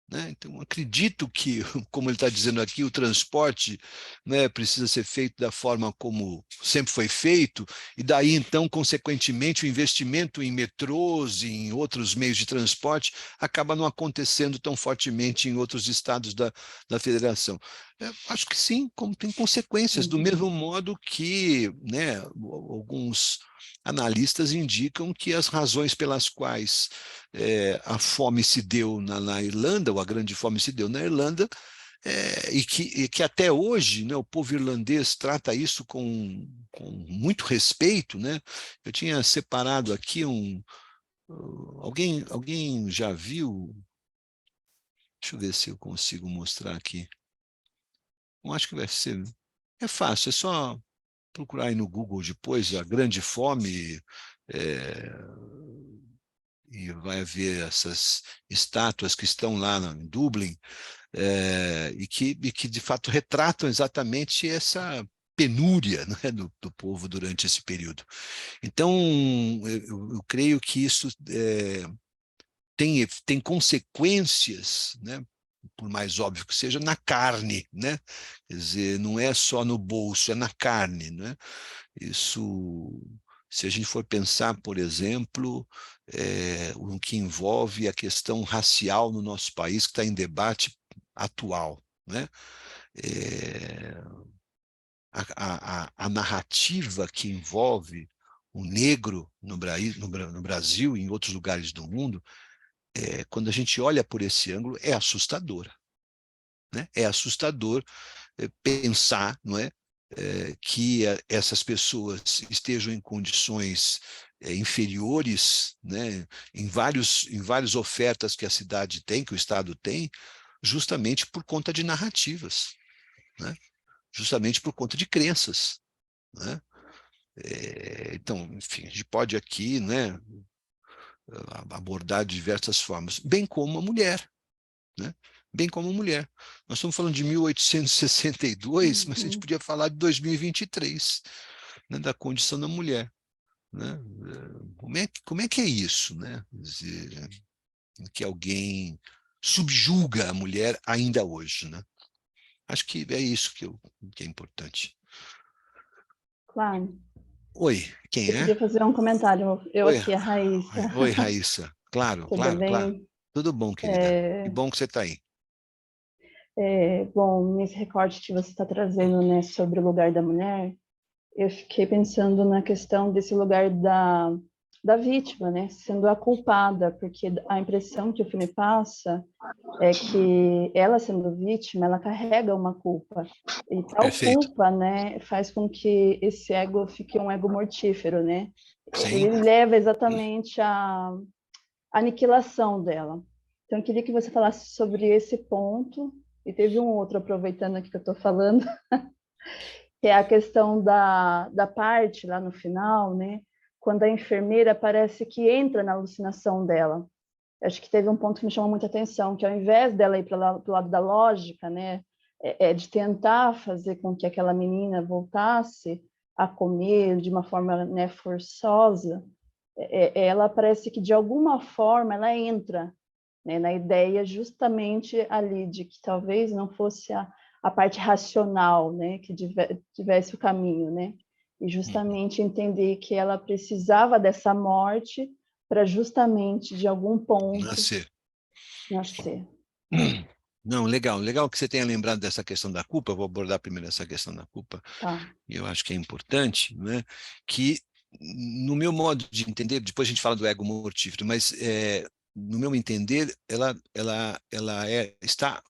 Né? Então, acredito que, como ele está dizendo aqui, o transporte, né, precisa ser feito da forma como sempre foi feito, e daí, então, consequentemente, o investimento em metrôs e em outros meios de transporte acaba não acontecendo tão fortemente em outros estados da federação. Acho que sim, como tem consequências, do mesmo modo que, né, alguns analistas indicam que as razões pelas quais a fome se deu na Irlanda, ou a grande fome se deu na Irlanda, e que até hoje, né, o povo irlandês trata isso com muito respeito, né? Eu tinha separado aqui alguém já viu? Deixa eu ver se eu consigo mostrar aqui. Eu acho que vai ser... É fácil, é só procurar aí no Google depois, a Grande Fome, é, e vai ver essas estátuas que estão lá em Dublin, e que de fato retratam exatamente essa penúria, né, do povo durante esse período. Então, eu creio que isso tem consequências, né, por mais óbvio que seja, na carne, né? Quer dizer, não é só no bolso, é na carne, né? Isso, se a gente for pensar, por exemplo, o que envolve a questão racial no nosso país, que está em debate atual, né? É, a narrativa que envolve o negro no Brasil e em outros lugares do mundo, quando a gente olha por esse ângulo, é assustadora, né? É assustador pensar, não é, que essas pessoas estejam em condições inferiores, né, em várias ofertas que a cidade tem, que o Estado tem, justamente por conta de narrativas, né? Justamente por conta de crenças, né? Então, enfim, a gente pode aqui, né, abordar de diversas formas, bem como a mulher, né? Bem como a mulher. Nós estamos falando de 1862, mas a gente podia falar de 2023, né, da condição da mulher, né? Como é que é isso, né? Quer dizer, que alguém subjuga a mulher ainda hoje, né? Acho que é isso que é importante. Claro. Oi, quem Eu é? queria fazer um comentário. Eu Oi, aqui, a Raíssa. oi, Raíssa. Claro, Tudo claro, claro. bem? Tudo bom, querida. Que bom que você está aí. Bom, nesse recorte que você está trazendo, né, sobre o lugar da mulher, eu fiquei pensando na questão desse lugar da vítima, né, sendo a culpada, porque a impressão que o filme passa é que ela sendo vítima, ela carrega uma culpa. E tal Perfeito. culpa, né, faz com que esse ego fique um ego mortífero, né? Sim. Ele leva exatamente à aniquilação dela. Então, eu queria que você falasse sobre esse ponto. E teve um outro, aproveitando aqui que eu estou falando, que é a questão da parte lá no final, né? Quando a enfermeira parece que entra na alucinação dela. Acho que teve um ponto que me chamou muita atenção, que ao invés dela ir para o lado da lógica, né, de tentar fazer com que aquela menina voltasse a comer de uma forma, né, forçosa, ela parece que de alguma forma ela entra, né, na ideia justamente ali de que talvez não fosse a parte racional, né, que tivesse o caminho, né, e justamente entender que ela precisava dessa morte para justamente de algum ponto Nascer. nascer. Não, legal que você tenha lembrado dessa questão da culpa. Eu vou abordar primeiro essa questão da culpa, Tá. e eu acho que é importante, né, que, no meu modo de entender, depois a gente fala do ego mortífero, mas no meu entender, ela está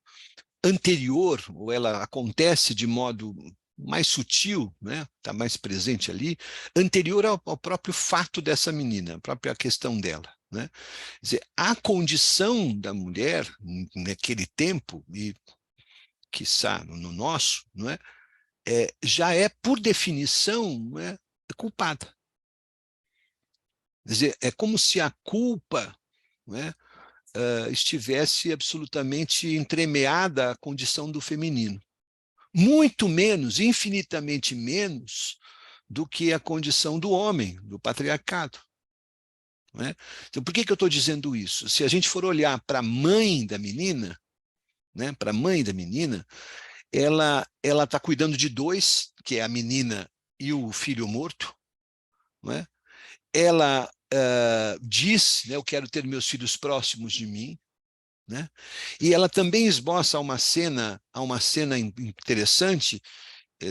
anterior, ou ela acontece de modo mais sutil, né, está mais presente ali, anterior ao próprio fato dessa menina, a própria questão dela, né? Quer dizer, a condição da mulher naquele tempo, e quiçá no nosso, não é? Já é, por definição, não é, culpada. Quer dizer, é como se a culpa, não é, estivesse absolutamente entremeada à condição do feminino. Muito menos, infinitamente menos, do que a condição do homem, do patriarcado. Não é? Então, por que eu estou dizendo isso? Se a gente for olhar para a mãe da menina, né, para a mãe da menina, ela está cuidando de dois, que é a menina e o filho morto. Não é? Ela diz, né, eu quero ter meus filhos próximos de mim. Né? E ela também esboça uma cena interessante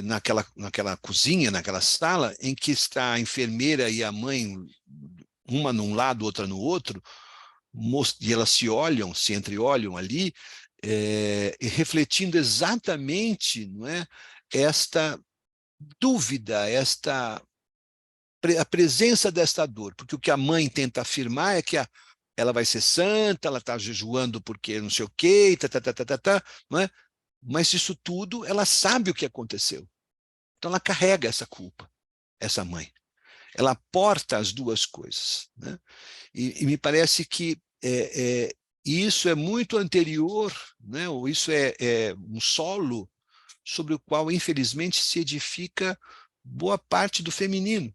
naquela cozinha, naquela sala, em que está a enfermeira e a mãe, uma num lado, outra no outro, e elas se entreolham ali, e refletindo exatamente, não é, esta dúvida, a presença desta dor, porque o que a mãe tenta afirmar é que ela vai ser santa, ela está jejuando porque não sei o quê, não é? Mas isso tudo, ela sabe o que aconteceu. Então ela carrega essa culpa, essa mãe. Ela porta as duas coisas, né? E me parece que isso é muito anterior, né? Ou isso é um solo sobre o qual, infelizmente, se edifica boa parte do feminino,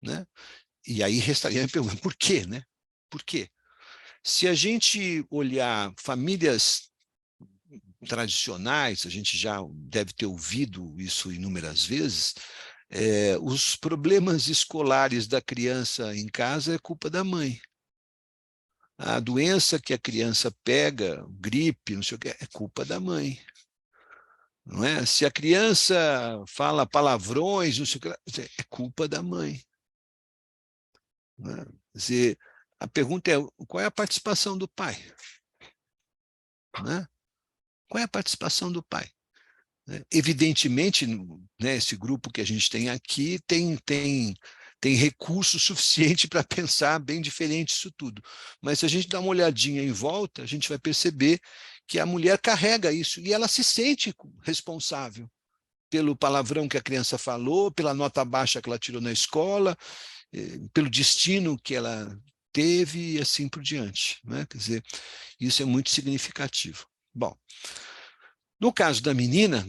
né? E aí restaria a pergunta, por quê, né? Por quê? Se a gente olhar famílias tradicionais, a gente já deve ter ouvido isso inúmeras vezes, os problemas escolares da criança em casa é culpa da mãe. A doença que a criança pega, gripe, não sei o que, é culpa da mãe. Não é? Se a criança fala palavrões, não sei o que, é culpa da mãe. Não é? Quer dizer, a pergunta é, qual é a participação do pai? Não é? Qual é a participação do pai? Evidentemente, né, esse grupo que a gente tem aqui tem recurso suficiente para pensar bem diferente isso tudo. Mas se a gente dá uma olhadinha em volta, a gente vai perceber que a mulher carrega isso e ela se sente responsável pelo palavrão que a criança falou, pela nota baixa que ela tirou na escola, pelo destino que ela teve e assim por diante, né? Quer dizer, isso é muito significativo. Bom, no caso da menina,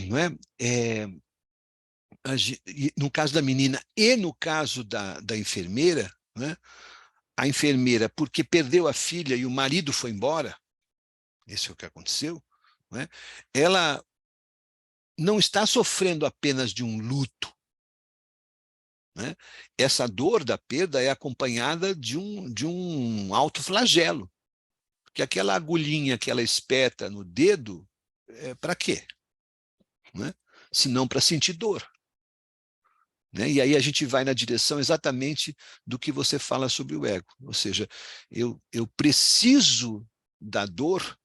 não é, no caso da menina e no caso da enfermeira, né, a enfermeira, porque perdeu a filha e o marido foi embora, esse é o que aconteceu, né, ela não está sofrendo apenas de um luto. Né? Essa dor da perda é acompanhada de um alto flagelo, porque aquela agulhinha que ela espeta no dedo, para quê? Né? Se não para sentir dor. Né? E aí a gente vai na direção exatamente do que você fala sobre o ego, ou seja, eu preciso da dor,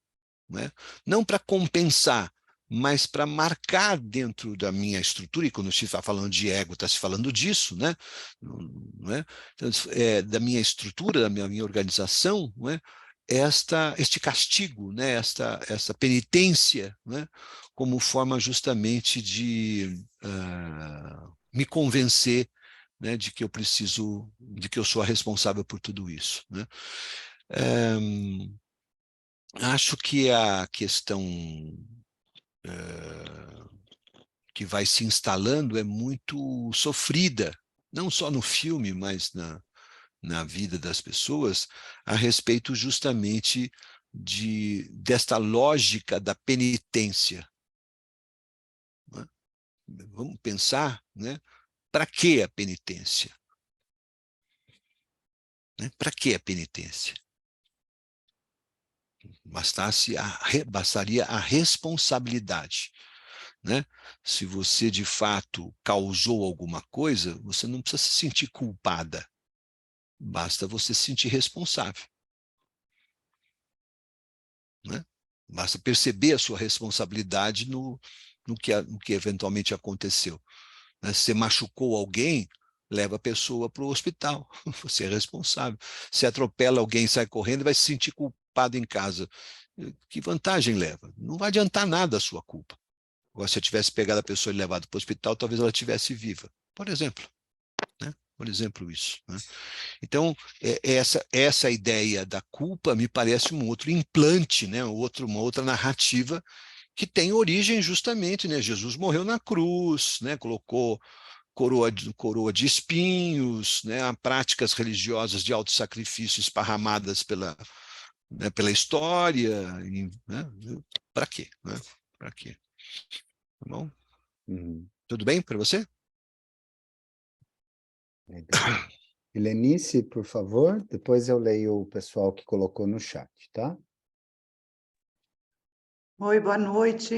né? Não para compensar, mas para marcar dentro da minha estrutura, e quando se está falando de ego, está se falando disso, né? Não é? Então, da minha estrutura, da minha organização, não é? Este castigo, né? essa penitência, né? Como forma justamente de me convencer, né? De que eu preciso, de que eu sou a responsável por tudo isso, né? Acho que a questão que vai se instalando é muito sofrida, não só no filme, mas na vida das pessoas, a respeito justamente desta lógica da penitência. Né? Vamos pensar, né? Para que a penitência? Né? Para que a penitência? Bastaria a responsabilidade. Né? Se você de fato causou alguma coisa, você não precisa se sentir culpada. Basta você se sentir responsável. Né? Basta perceber a sua responsabilidade no que eventualmente aconteceu. Né? Se você machucou alguém, leva a pessoa para o hospital. Você é responsável. Se atropela alguém e sai correndo, vai se sentir culpado em casa. Que vantagem leva? Não vai adiantar nada a sua culpa. Agora, se eu tivesse pegado a pessoa e levado para o hospital, talvez ela estivesse viva. Por exemplo. Né? Por exemplo, isso. Né? Então, essa ideia da culpa me parece um outro implante, né? Uma outra narrativa que tem origem justamente, né? Jesus morreu na cruz, né? Colocou coroa de espinhos, né? Há práticas religiosas de autossacrifício esparramadas pela história. Né? Para quê? Né? Para quê? Tá bom? Tudo bem para você? Legal. Helenice, por favor, depois eu leio o pessoal que colocou no chat, tá? Oi, boa noite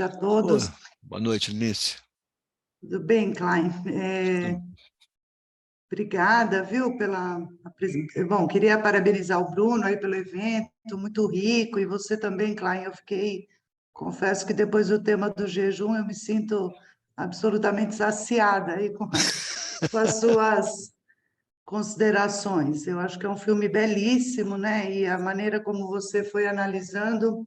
a todos. Boa noite, Helenice. Tudo bem, Klein? Obrigada, viu, Bom, queria parabenizar o Bruno aí pelo evento, muito rico, e você também, Klein, confesso que depois do tema do jejum eu me sinto absolutamente saciada aí com as suas considerações. Eu acho que é um filme belíssimo, né? E a maneira como você foi analisando,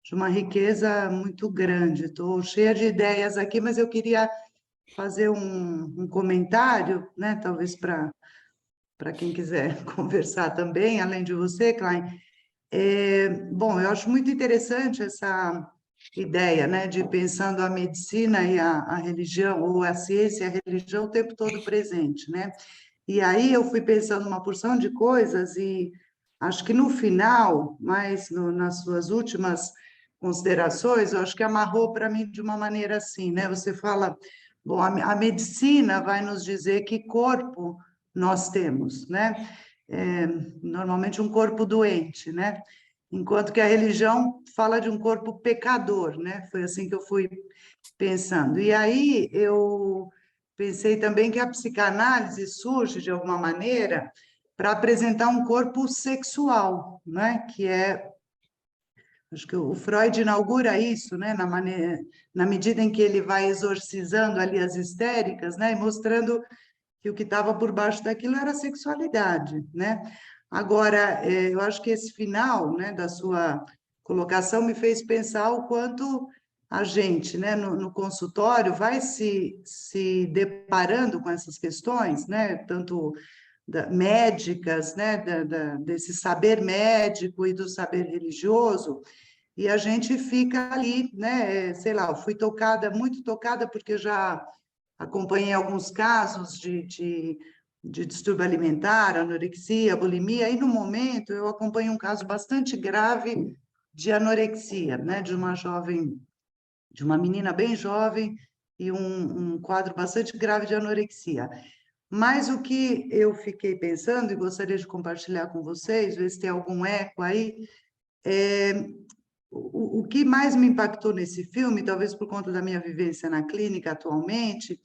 de uma riqueza muito grande. Estou cheia de ideias aqui, mas eu queria fazer um comentário, né? Talvez para quem quiser conversar também, além de você, Klein. Bom, eu acho muito interessante essa ideia, né, de pensando a medicina e a religião, ou a ciência e a religião o tempo todo presente, né? E aí eu fui pensando uma porção de coisas e acho que no final, nas suas últimas considerações, eu acho que amarrou para mim de uma maneira assim, né? Você fala, bom, a medicina vai nos dizer que corpo nós temos, né? Normalmente um corpo doente, né? Enquanto que a religião fala de um corpo pecador, né? Foi assim que eu fui pensando. E aí eu pensei também que a psicanálise surge de alguma maneira para apresentar um corpo sexual, né? Acho que o Freud inaugura isso, né? Na medida em que ele vai exorcizando ali as histéricas, né? E mostrando que o que estava por baixo daquilo era a sexualidade, né? Agora, eu acho que esse final, né, da sua colocação me fez pensar o quanto a gente, né, no consultório vai se deparando com essas questões, né, tanto médicas, né, desse saber médico e do saber religioso, e a gente fica ali, né, sei lá, eu fui muito tocada, porque já acompanhei alguns casos de distúrbio alimentar, anorexia, bulimia, e no momento eu acompanho um caso bastante grave de anorexia, né, de uma menina bem jovem e um quadro bastante grave de anorexia. Mas o que eu fiquei pensando, e gostaria de compartilhar com vocês, ver se tem algum eco aí, o que mais me impactou nesse filme, talvez por conta da minha vivência na clínica atualmente,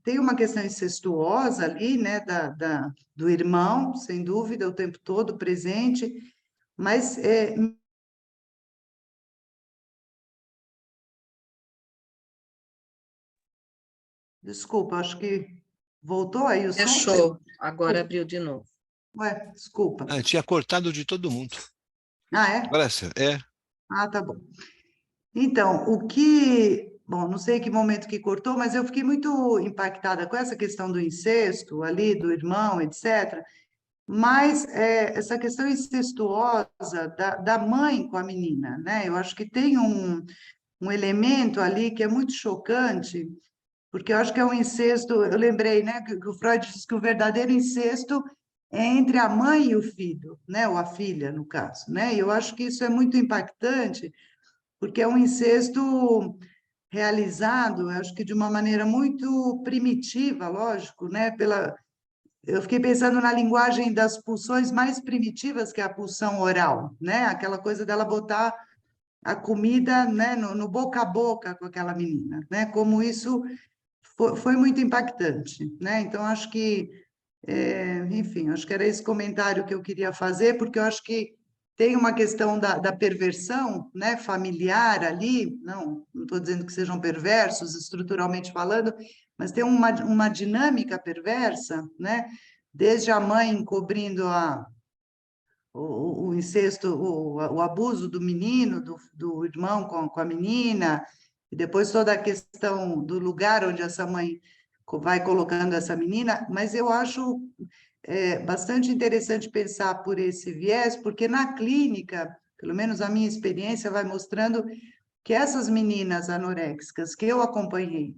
tem uma questão incestuosa ali, né, do irmão, sem dúvida, o tempo todo presente, mas desculpa, acho que voltou aí o som. Fechou, agora abriu de novo. Ué, desculpa. Tinha cortado de todo mundo. Ah, é? Agora sim, Ah, tá bom. Então, bom, não sei que momento que cortou, mas eu fiquei muito impactada com essa questão do incesto ali, do irmão, etc. Mas essa questão incestuosa da mãe com a menina, né? Eu acho que tem um elemento ali que é muito chocante, porque eu acho que é um incesto, eu lembrei, né, que o Freud diz que o verdadeiro incesto é entre a mãe e o filho, né, ou a filha, no caso, né? E eu acho que isso é muito impactante, porque é um incesto realizado, eu acho que de uma maneira muito primitiva, lógico, né, eu fiquei pensando na linguagem das pulsões mais primitivas, que é a pulsão oral, né? Aquela coisa dela botar a comida, né, no boca a boca com aquela menina, né? Como isso foi muito impactante, né? Então, acho que, enfim, acho que era esse comentário que eu queria fazer, porque eu acho que tem uma questão da perversão, né, familiar ali, não estou dizendo que sejam perversos, estruturalmente falando, mas tem uma dinâmica perversa, né? Desde a mãe encobrindo o incesto, o abuso do menino, do irmão com a menina, e depois toda a questão do lugar onde essa mãe vai colocando essa menina, mas eu acho bastante interessante pensar por esse viés, porque na clínica, pelo menos a minha experiência vai mostrando que essas meninas anoréxicas que eu acompanhei,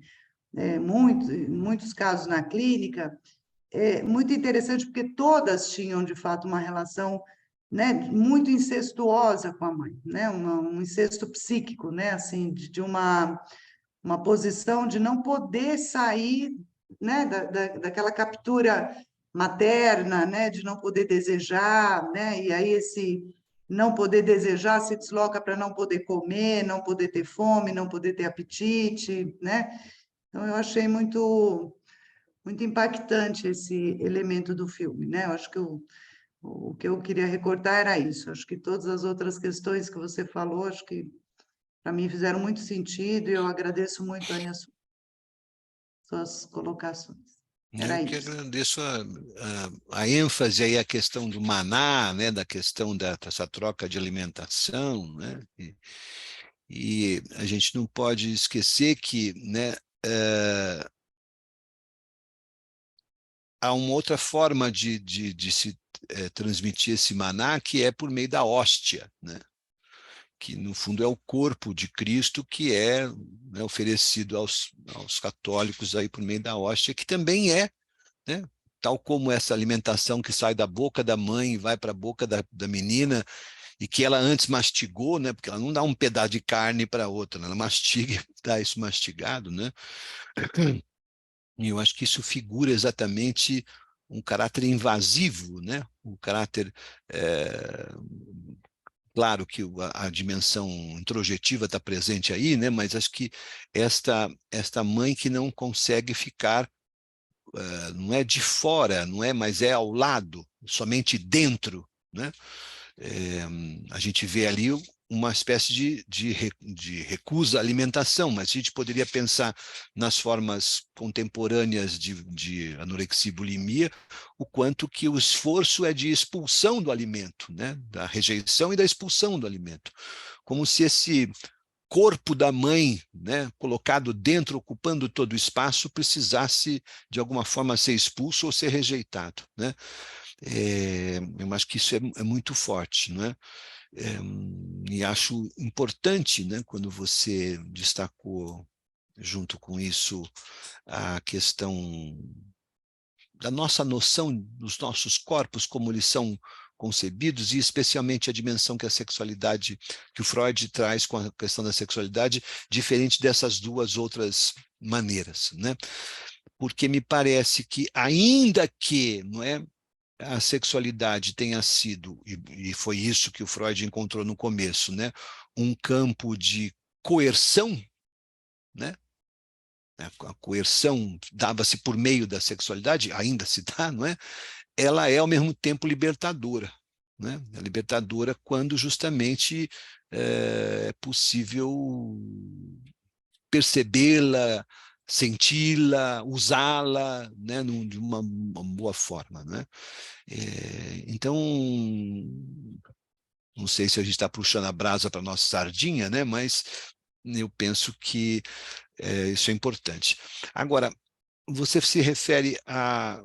muitos casos na clínica, é muito interessante porque todas tinham, de fato, uma relação, né, muito incestuosa com a mãe, né, um incesto psíquico, né, assim, de uma posição de não poder sair, né, daquela captura materna, né, de não poder desejar, né, e aí esse não poder desejar se desloca para não poder comer, não poder ter fome, não poder ter apetite, né? Então eu achei muito impactante esse elemento do filme, né? Eu acho que o que eu queria recortar era isso. Acho que todas as outras questões que você falou, acho que para mim fizeram muito sentido e eu agradeço muito, Anny, as suas colocações. Eu Era que isso. agradeço a ênfase aí, a questão do maná, né, da questão dessa troca de alimentação, né, e a gente não pode esquecer que, né, há uma outra forma de se transmitir esse maná, que é por meio da hóstia, né, que no fundo é o corpo de Cristo que é, né, oferecido aos católicos aí por meio da hóstia, que também é, né, tal como essa alimentação que sai da boca da mãe e vai para a boca da menina, e que ela antes mastigou, né, porque ela não dá um pedaço de carne para outra, ela mastiga e dá isso mastigado, né? E eu acho que isso figura exatamente um caráter invasivo, né? Um caráter, claro que a dimensão introjetiva está presente aí, né? Mas acho que esta mãe que não consegue ficar, não é de fora, não é, mas é ao lado, somente dentro, né? A gente vê ali uma espécie de recusa à alimentação, mas a gente poderia pensar nas formas contemporâneas de anorexia e bulimia, o quanto que o esforço é de expulsão do alimento, né? Da rejeição e da expulsão do alimento, como se esse corpo da mãe, né, colocado dentro, ocupando todo o espaço, precisasse de alguma forma ser expulso ou ser rejeitado, né? Eu acho que isso é muito forte, não é? E acho importante, né, quando você destacou junto com isso a questão da nossa noção dos nossos corpos, como eles são concebidos, e especialmente a dimensão que a sexualidade, que o Freud traz com a questão da sexualidade, diferente dessas duas outras maneiras, né? Porque me parece que, ainda que, não é, a sexualidade tenha sido, e foi isso que o Freud encontrou no começo, né, um campo de coerção, né? A coerção dava-se por meio da sexualidade, ainda se dá, não é? Ela é ao mesmo tempo libertadora, né? É libertadora quando justamente é possível percebê-la, senti-la, usá-la, né, de uma boa forma, né? Então, não sei se a gente está puxando a brasa para a nossa sardinha, né? Mas eu penso que isso é importante. Agora, você se refere a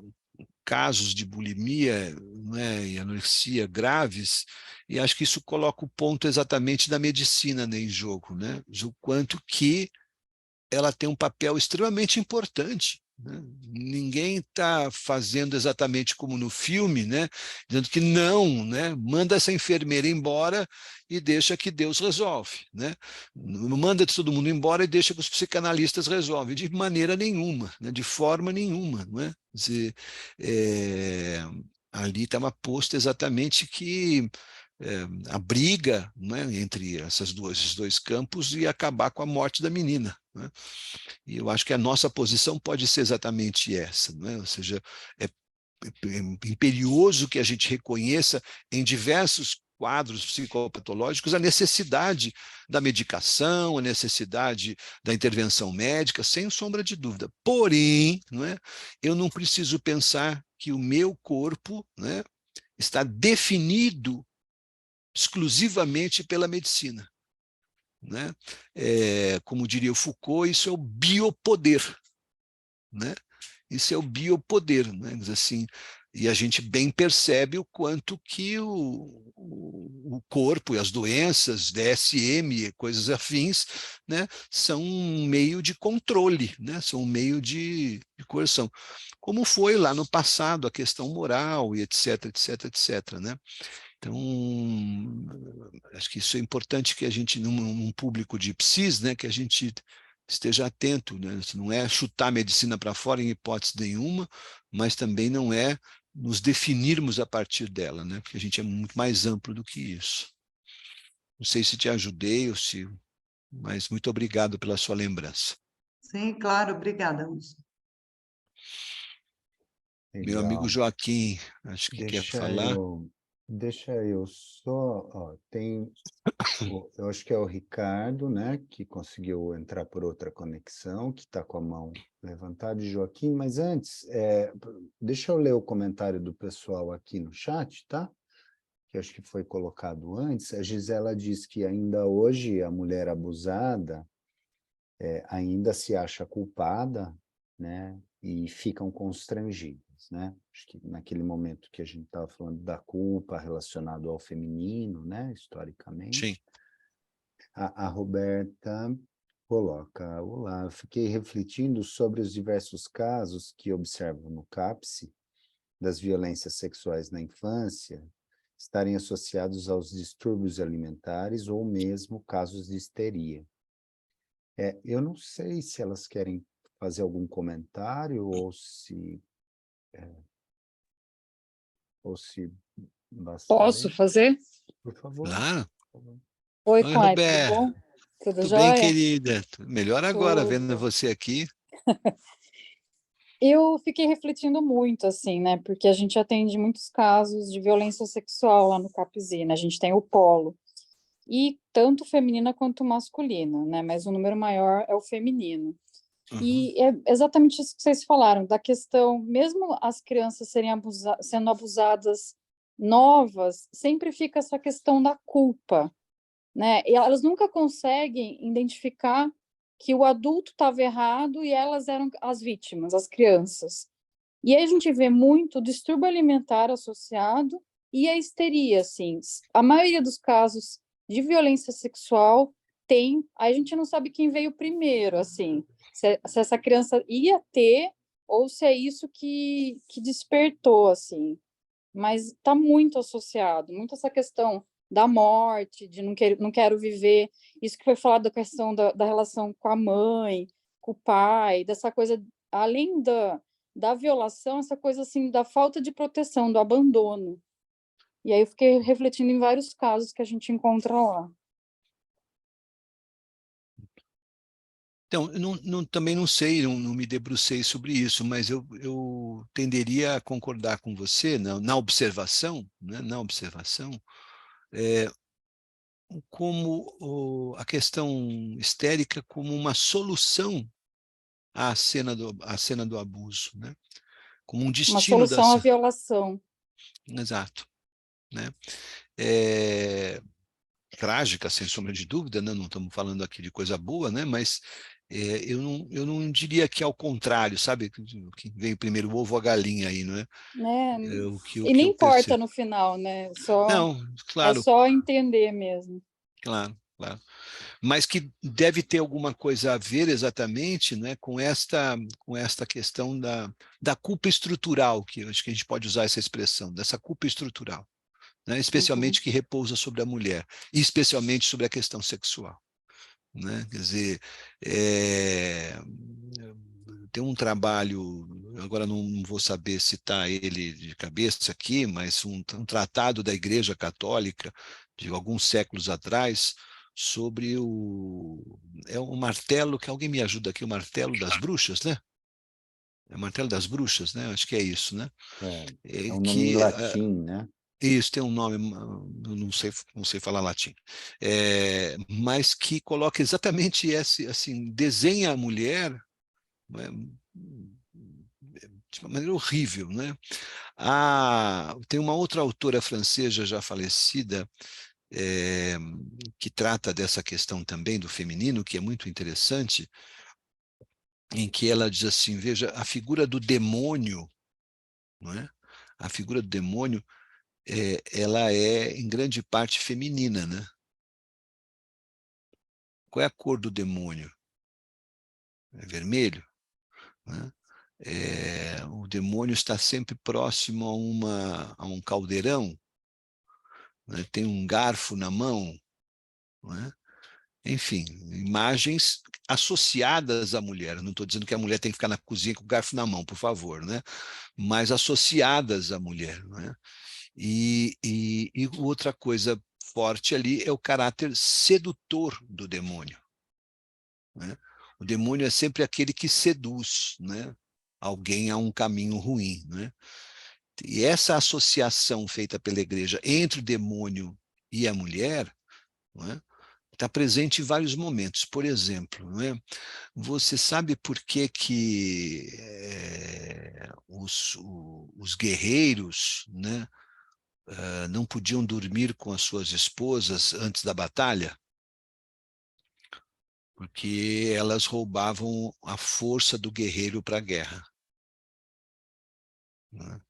casos de bulimia, né, e anorexia graves, e acho que isso coloca o ponto exatamente da medicina, né, em jogo, né? O quanto que ela tem um papel extremamente importante, né? Ninguém está fazendo exatamente como no filme, né? Dizendo que não, né? Manda essa enfermeira embora e deixa que Deus resolve, né? Manda todo mundo embora e deixa que os psicanalistas resolvem, de maneira nenhuma, né? De forma nenhuma, não é? Quer dizer, ali estava posto exatamente que a briga, né, entre esses dois campos e acabar com a morte da menina, né? E eu acho que a nossa posição pode ser exatamente essa, né? Ou seja, é imperioso que a gente reconheça em diversos quadros psicopatológicos a necessidade da medicação, a necessidade da intervenção médica, sem sombra de dúvida. Porém, não é, eu não preciso pensar que o meu corpo, né, está definido exclusivamente pela medicina, né? Como diria o Foucault, isso é o biopoder, né? Isso é o biopoder, né? Assim, e a gente bem percebe o quanto que o corpo e as doenças, DSM e coisas afins, né, são um meio de controle, né? São um meio de coerção. Como foi lá no passado a questão moral e etc, etc, etc, né? Então, acho que isso é importante que a gente, num público de psis, né, que a gente esteja atento, né? Isso não é chutar a medicina para fora em hipótese nenhuma, mas também não é nos definirmos a partir dela, né? Porque a gente é muito mais amplo do que isso. Não sei se te ajudei ou se, mas muito obrigado pela sua lembrança. Sim, claro, obrigada, Wilson. Meu amigo Legal. Joaquim, acho que quer falar. Deixa eu só, ó, eu acho que é o Ricardo, né, que conseguiu entrar por outra conexão, que está com a mão levantada, e Joaquim, mas antes, deixa eu ler o comentário do pessoal aqui no chat, tá? Que acho que foi colocado antes. A Gisela diz que ainda hoje a mulher abusada ainda se acha culpada, né, e ficam constrangidas, né? Acho que naquele momento que a gente estava falando da culpa relacionado ao feminino, né, Sim. historicamente, a Roberta coloca: olá, eu fiquei refletindo sobre os diversos casos que observo no CAPS das violências sexuais na infância estarem associados aos distúrbios alimentares ou mesmo casos de histeria. Eu não sei se elas querem fazer algum comentário ou se basta Posso ler, fazer? por favor. Claro. Por favor. Oi, Oi, Clay, tudo Roberto. bom? Tudo Tudo bem, jóia? querida? Melhor agora, vendo Tudo. você aqui. Eu fiquei refletindo muito, assim, né? Porque a gente atende muitos casos de violência sexual lá no CAPZ, né? A gente tem o polo. E tanto feminina quanto masculina, né? Mas o número maior é o feminino. Uhum. E é exatamente isso que vocês falaram, da questão, mesmo as crianças sendo abusadas novas, sempre fica essa questão da culpa, né? E elas nunca conseguem identificar que o adulto estava errado e elas eram as vítimas, as crianças. E aí a gente vê muito distúrbio alimentar associado e a histeria, assim. A maioria dos casos de violência sexual tem, aí a gente não sabe quem veio primeiro, assim, se essa criança ia ter ou se é isso que despertou, assim. Mas está muito associado, muito essa questão da morte, de não quero viver, isso que foi falado da questão da relação com a mãe, com o pai, dessa coisa, além da violação, essa coisa assim, da falta de proteção, do abandono. E aí eu fiquei refletindo em vários casos que a gente encontra lá. Então, eu também não sei, não me debrucei sobre isso, mas eu tenderia a concordar com você na observação, né, na observação, como a questão histérica como uma solução à cena do abuso, né? Como um Uma destino da... solução à violação. Exato, né? Trágica, sem sombra de dúvida, né? Não estamos falando aqui de coisa boa, né? Mas eu não diria que é ao contrário, sabe? Que veio primeiro o ovo ou a galinha aí, não é? Né? O E que nem eu importa percebo. no final, né? Não, É claro, só entender mesmo. claro, claro. Mas que deve ter alguma coisa a ver exatamente, né, com esta questão da culpa estrutural, que eu acho que a gente pode usar essa expressão, dessa culpa estrutural, né, Uhum. especialmente que repousa sobre a mulher, e especialmente sobre a questão sexual. Né? Quer dizer, tem um trabalho, agora não vou saber citar ele de cabeça aqui, mas um tratado da Igreja Católica de alguns séculos atrás sobre o martelo, que alguém me ajuda aqui, o martelo das bruxas, né? É o martelo das bruxas, né? Acho que é isso, né? É um nome em Que latim, né? isso tem um nome, eu não sei falar latim, mas que coloca exatamente esse, assim, desenha a mulher, né, de uma maneira horrível, né? Tem uma outra autora francesa já falecida, que trata dessa questão também do feminino, que é muito interessante, em que ela diz assim, veja, a figura do demônio, não é? A figura do demônio, ela é em grande parte feminina, né? Qual é a cor do demônio? É vermelho, né? O demônio está sempre próximo a um caldeirão, né? Tem um garfo na mão, né? Enfim, imagens associadas à mulher. Não estou dizendo que a mulher tem que ficar na cozinha com o garfo na mão, por favor, né? Mas associadas à mulher, né? E outra coisa forte ali é o caráter sedutor do demônio, né? O demônio é sempre aquele que seduz, né? alguém a um caminho ruim, né? E essa associação feita pela igreja entre o demônio e a mulher, não é? Está presente em vários momentos. Por exemplo, não é? Você sabe por que os guerreiros, né, não podiam dormir com as suas esposas antes da batalha? Porque elas roubavam a força do guerreiro para a guerra, né?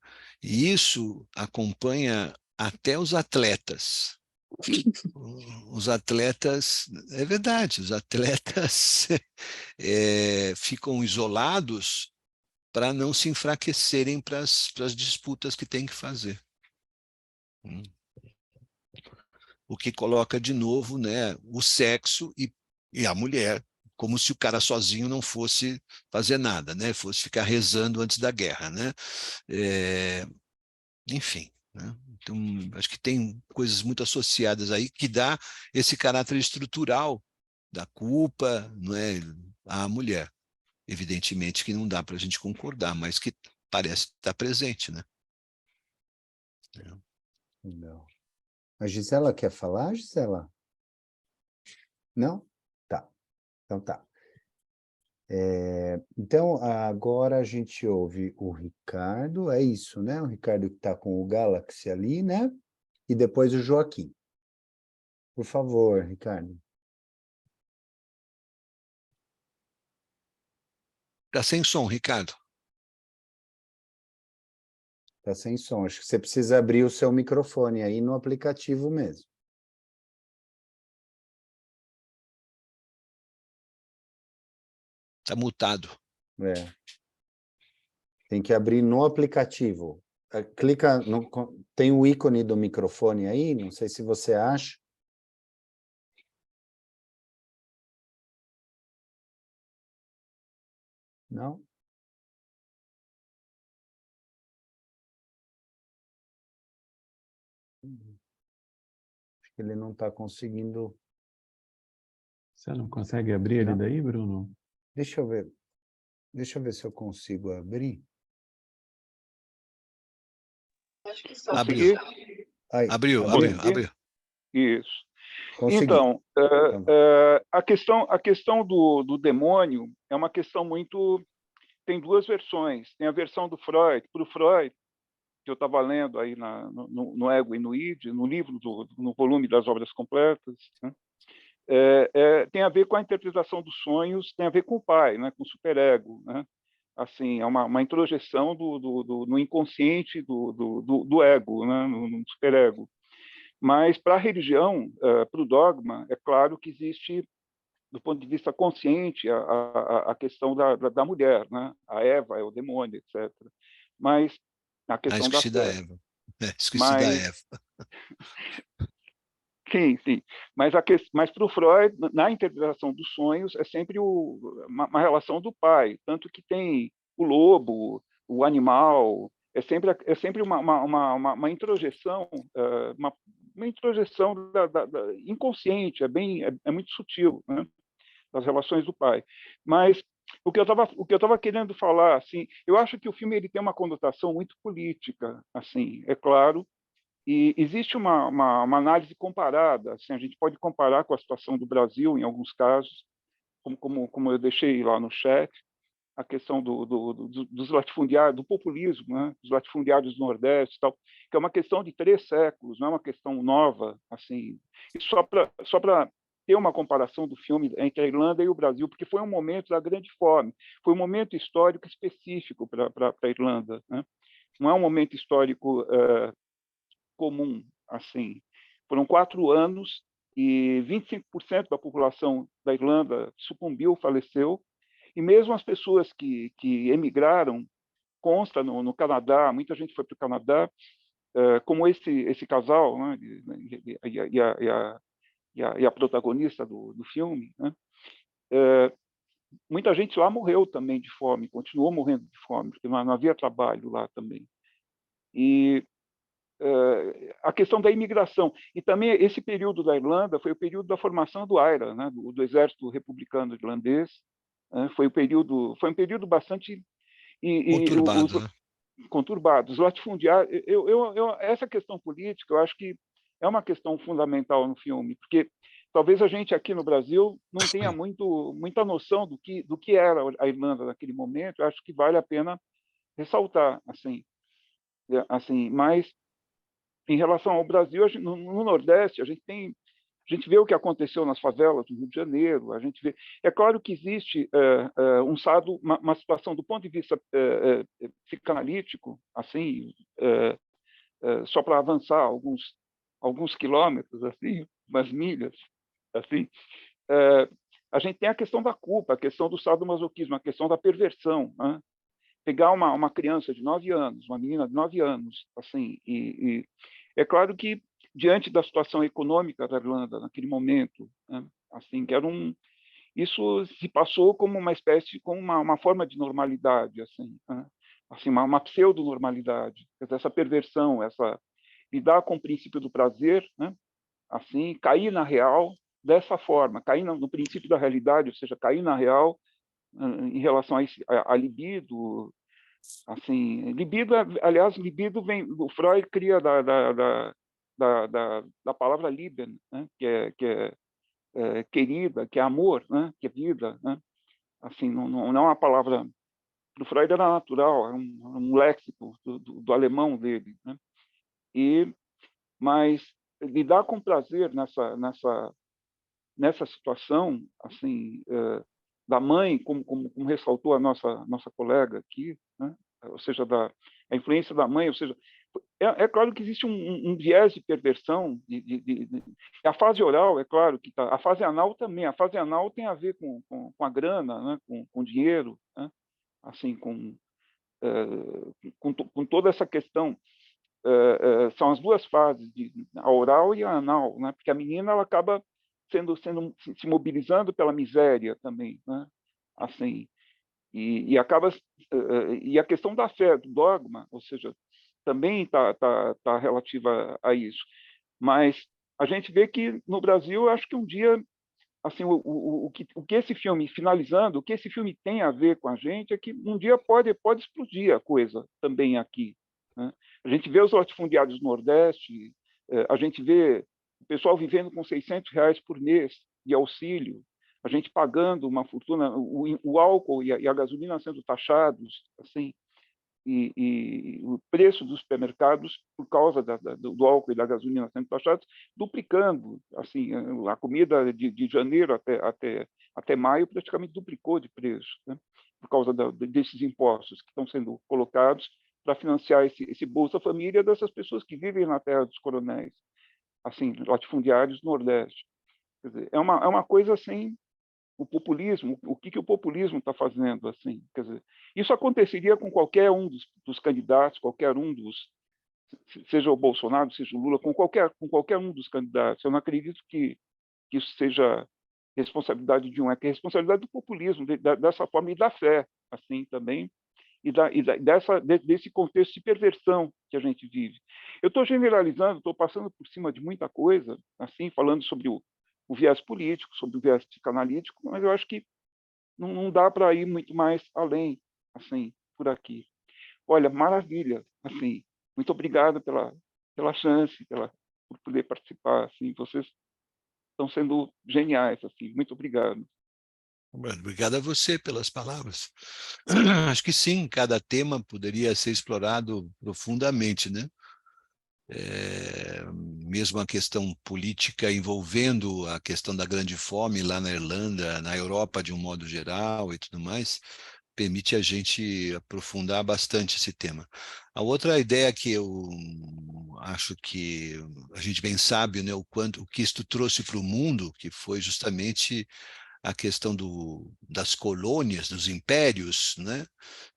E isso acompanha até os atletas. Os atletas, é verdade, os atletas ficam isolados para não se enfraquecerem para as disputas que tem que fazer. O que coloca de novo, né, o sexo e a mulher, como se o cara sozinho não fosse fazer nada, né, fosse ficar rezando antes da guerra, né? Enfim, né? Então, acho que tem coisas muito associadas aí que dá esse caráter estrutural da culpa, não é, à mulher. Evidentemente que não dá para a gente concordar, mas que parece estar presente, né? Não. A Gisela quer falar, Gisela? Não? Tá. Então tá. Então, agora a gente ouve o Ricardo, é isso, né? O Ricardo que está com o Galaxy ali, né? E depois o Joaquim. Por favor, Ricardo. Está sem som, Ricardo. Está sem som. Acho que você precisa abrir o seu microfone aí no aplicativo mesmo. Está mutado. Tem que abrir no aplicativo. Clica, tem o ícone do microfone aí, não sei se você acha. Não? Acho que ele não está conseguindo. Você não consegue abrir ele daí, Bruno? Deixa eu ver. Deixa eu ver se eu consigo abrir. Abriu. Aí, Abriu. Isso. consegui. Então, a questão do demônio é uma questão muito... Tem duas versões. Tem a versão do Freud. Para o Freud, que eu estava lendo aí no Ego e no Id, no livro, no volume das obras completas, né? Tem a ver com a interpretação dos sonhos, tem a ver com o pai, né? Com o superego, né? Assim, é uma introjeção no inconsciente do ego, né? No superego. Mas, para a religião, para o dogma, é claro que existe, do ponto de vista consciente, a questão da mulher, né? A Eva é o demônio, etc. Mas a questão da esqueci da fé. Eva. Esqueci da Eva. Sim, sim. Mas para o Freud, na interpretação dos sonhos, é sempre uma relação do pai. Tanto que tem o lobo, o animal, é sempre uma introjeção, uma introjeção inconsciente, é muito sutil, né, das relações do pai. Mas o que eu estava querendo falar, assim, eu acho que o filme ele tem uma conotação muito política, assim, é claro. E existe uma análise comparada, assim, a gente pode comparar com a situação do Brasil, em alguns casos, como eu deixei lá no chat, a questão dos latifundiários, do populismo, né? Dos latifundiários do Nordeste, tal, que é uma questão de 3 séculos, não é uma questão nova. Assim. E só para ter uma comparação do filme entre a Irlanda e o Brasil, porque foi um momento da grande fome, foi um momento histórico específico para a Irlanda, né? Não é um momento histórico comum, assim. Foram 4 anos e 25% da população da Irlanda sucumbiu, faleceu, e mesmo as pessoas que emigraram, consta no Canadá, muita gente foi para o Canadá, como esse casal, né, e a protagonista do filme, né, muita gente lá morreu também de fome, continuou morrendo de fome, porque não havia trabalho lá também. E a questão da imigração. E também esse período da Irlanda foi o período da formação do IRA, né, do Exército Republicano Irlandês. Foi um período bastante Conturbado, né? Conturbados. Os latifundiários, essa questão política, eu acho que é uma questão fundamental no filme, porque talvez a gente aqui no Brasil não tenha muita noção do que era a Irlanda naquele momento. Eu acho que vale a pena ressaltar, assim, mas em relação ao Brasil, no Nordeste, a gente vê o que aconteceu nas favelas do Rio de Janeiro, a gente vê. É claro que existe uma situação do ponto de vista psicanalítico, assim, só para avançar alguns quilômetros, assim, umas milhas, assim, a gente tem a questão da culpa, a questão do sadomasoquismo, a questão da perversão, né? Pegar uma criança de 9 anos, uma menina de 9 anos, assim, e é claro que diante da situação econômica da Irlanda naquele momento, né, assim, que isso se passou como uma espécie, como uma forma de normalidade, assim, né, assim, uma pseudo-normalidade, essa perversão, lidar com o princípio do prazer, né, assim, cair na real dessa forma, cair no princípio da realidade, ou seja, cair na real em relação a libido, assim, libido, aliás, libido vem, o Freud cria da palavra Lieben, né, que é querida, que é amor, né, que é vida, né, assim, não é uma palavra, para o Freud era natural, é um léxico do alemão dele, né, mas lidar com prazer nessa situação, assim, da mãe, como ressaltou a nossa colega aqui, né? Ou seja, a influência da mãe, ou seja, é claro que existe um viés de perversão. A fase oral, é claro que a fase anal também. A fase anal tem a ver com a grana, né? com dinheiro, né? Assim, com toda essa questão. São as duas fases, a oral e a anal, né? Porque a menina ela acaba se mobilizando pela miséria também, né? Assim, e acaba e a questão da fé, do dogma, ou seja, também está relativa a isso. Mas a gente vê que no Brasil, eu acho que um dia, assim, o que esse filme, finalizando, o que esse filme tem a ver com a gente é que um dia pode explodir a coisa também aqui, né? A gente vê os latifundiários do Nordeste, a gente vê o pessoal vivendo com R$600 por mês de auxílio, a gente pagando uma fortuna, o álcool e a gasolina sendo taxados, assim, e o preço dos supermercados, por causa do álcool e da gasolina sendo taxados, duplicando. Assim, a comida de janeiro até maio praticamente duplicou de preço, né? Por causa desses impostos que estão sendo colocados para financiar esse Bolsa Família dessas pessoas que vivem na terra dos coronéis, assim, latifundiários do Nordeste. Quer dizer, é uma coisa assim, o populismo, o que o populismo está fazendo, assim, quer dizer, isso aconteceria com qualquer um dos candidatos, qualquer um seja o Bolsonaro, seja o Lula, com qualquer um dos candidatos. Eu não acredito que isso seja responsabilidade de um, é que é responsabilidade do populismo, dessa forma, e da fé, assim, também, e desse contexto de perversão que a gente vive. Eu estou generalizando, estou passando por cima de muita coisa, assim, falando sobre o viés político, sobre o viés psicanalítico, mas eu acho que não dá para ir muito mais além, assim, por aqui. Olha, maravilha, assim, muito obrigado pela chance, por poder participar, assim, vocês estão sendo geniais, assim, muito obrigado. Obrigado a você pelas palavras. Acho que sim, cada tema poderia ser explorado profundamente, né? Mesmo a questão política envolvendo a questão da grande fome lá na Irlanda, na Europa de um modo geral e tudo mais, permite a gente aprofundar bastante esse tema. A outra ideia que eu acho que a gente bem sabe, né, o que isto trouxe para o mundo, que foi justamente a questão das colônias, dos impérios, né,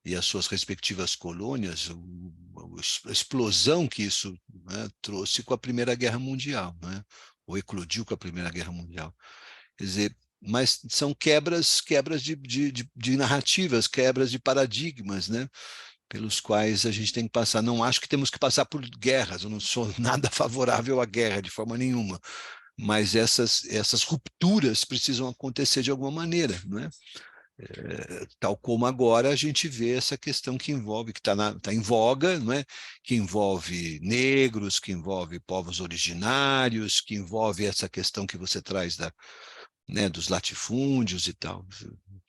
e as suas respectivas colônias, a explosão que isso, né, trouxe com a Primeira Guerra Mundial, né, ou eclodiu com a Primeira Guerra Mundial. Quer dizer, mas são quebras de narrativas, quebras de paradigmas, né, pelos quais a gente tem que passar. Não acho que temos que passar por guerras, eu não sou nada favorável à guerra, de forma nenhuma, mas essas rupturas precisam acontecer de alguma maneira, não é? Tal como agora a gente vê essa questão que envolve, que está em voga, não é? Que envolve negros, que envolve povos originários, que envolve essa questão que você traz né, dos latifúndios e tal,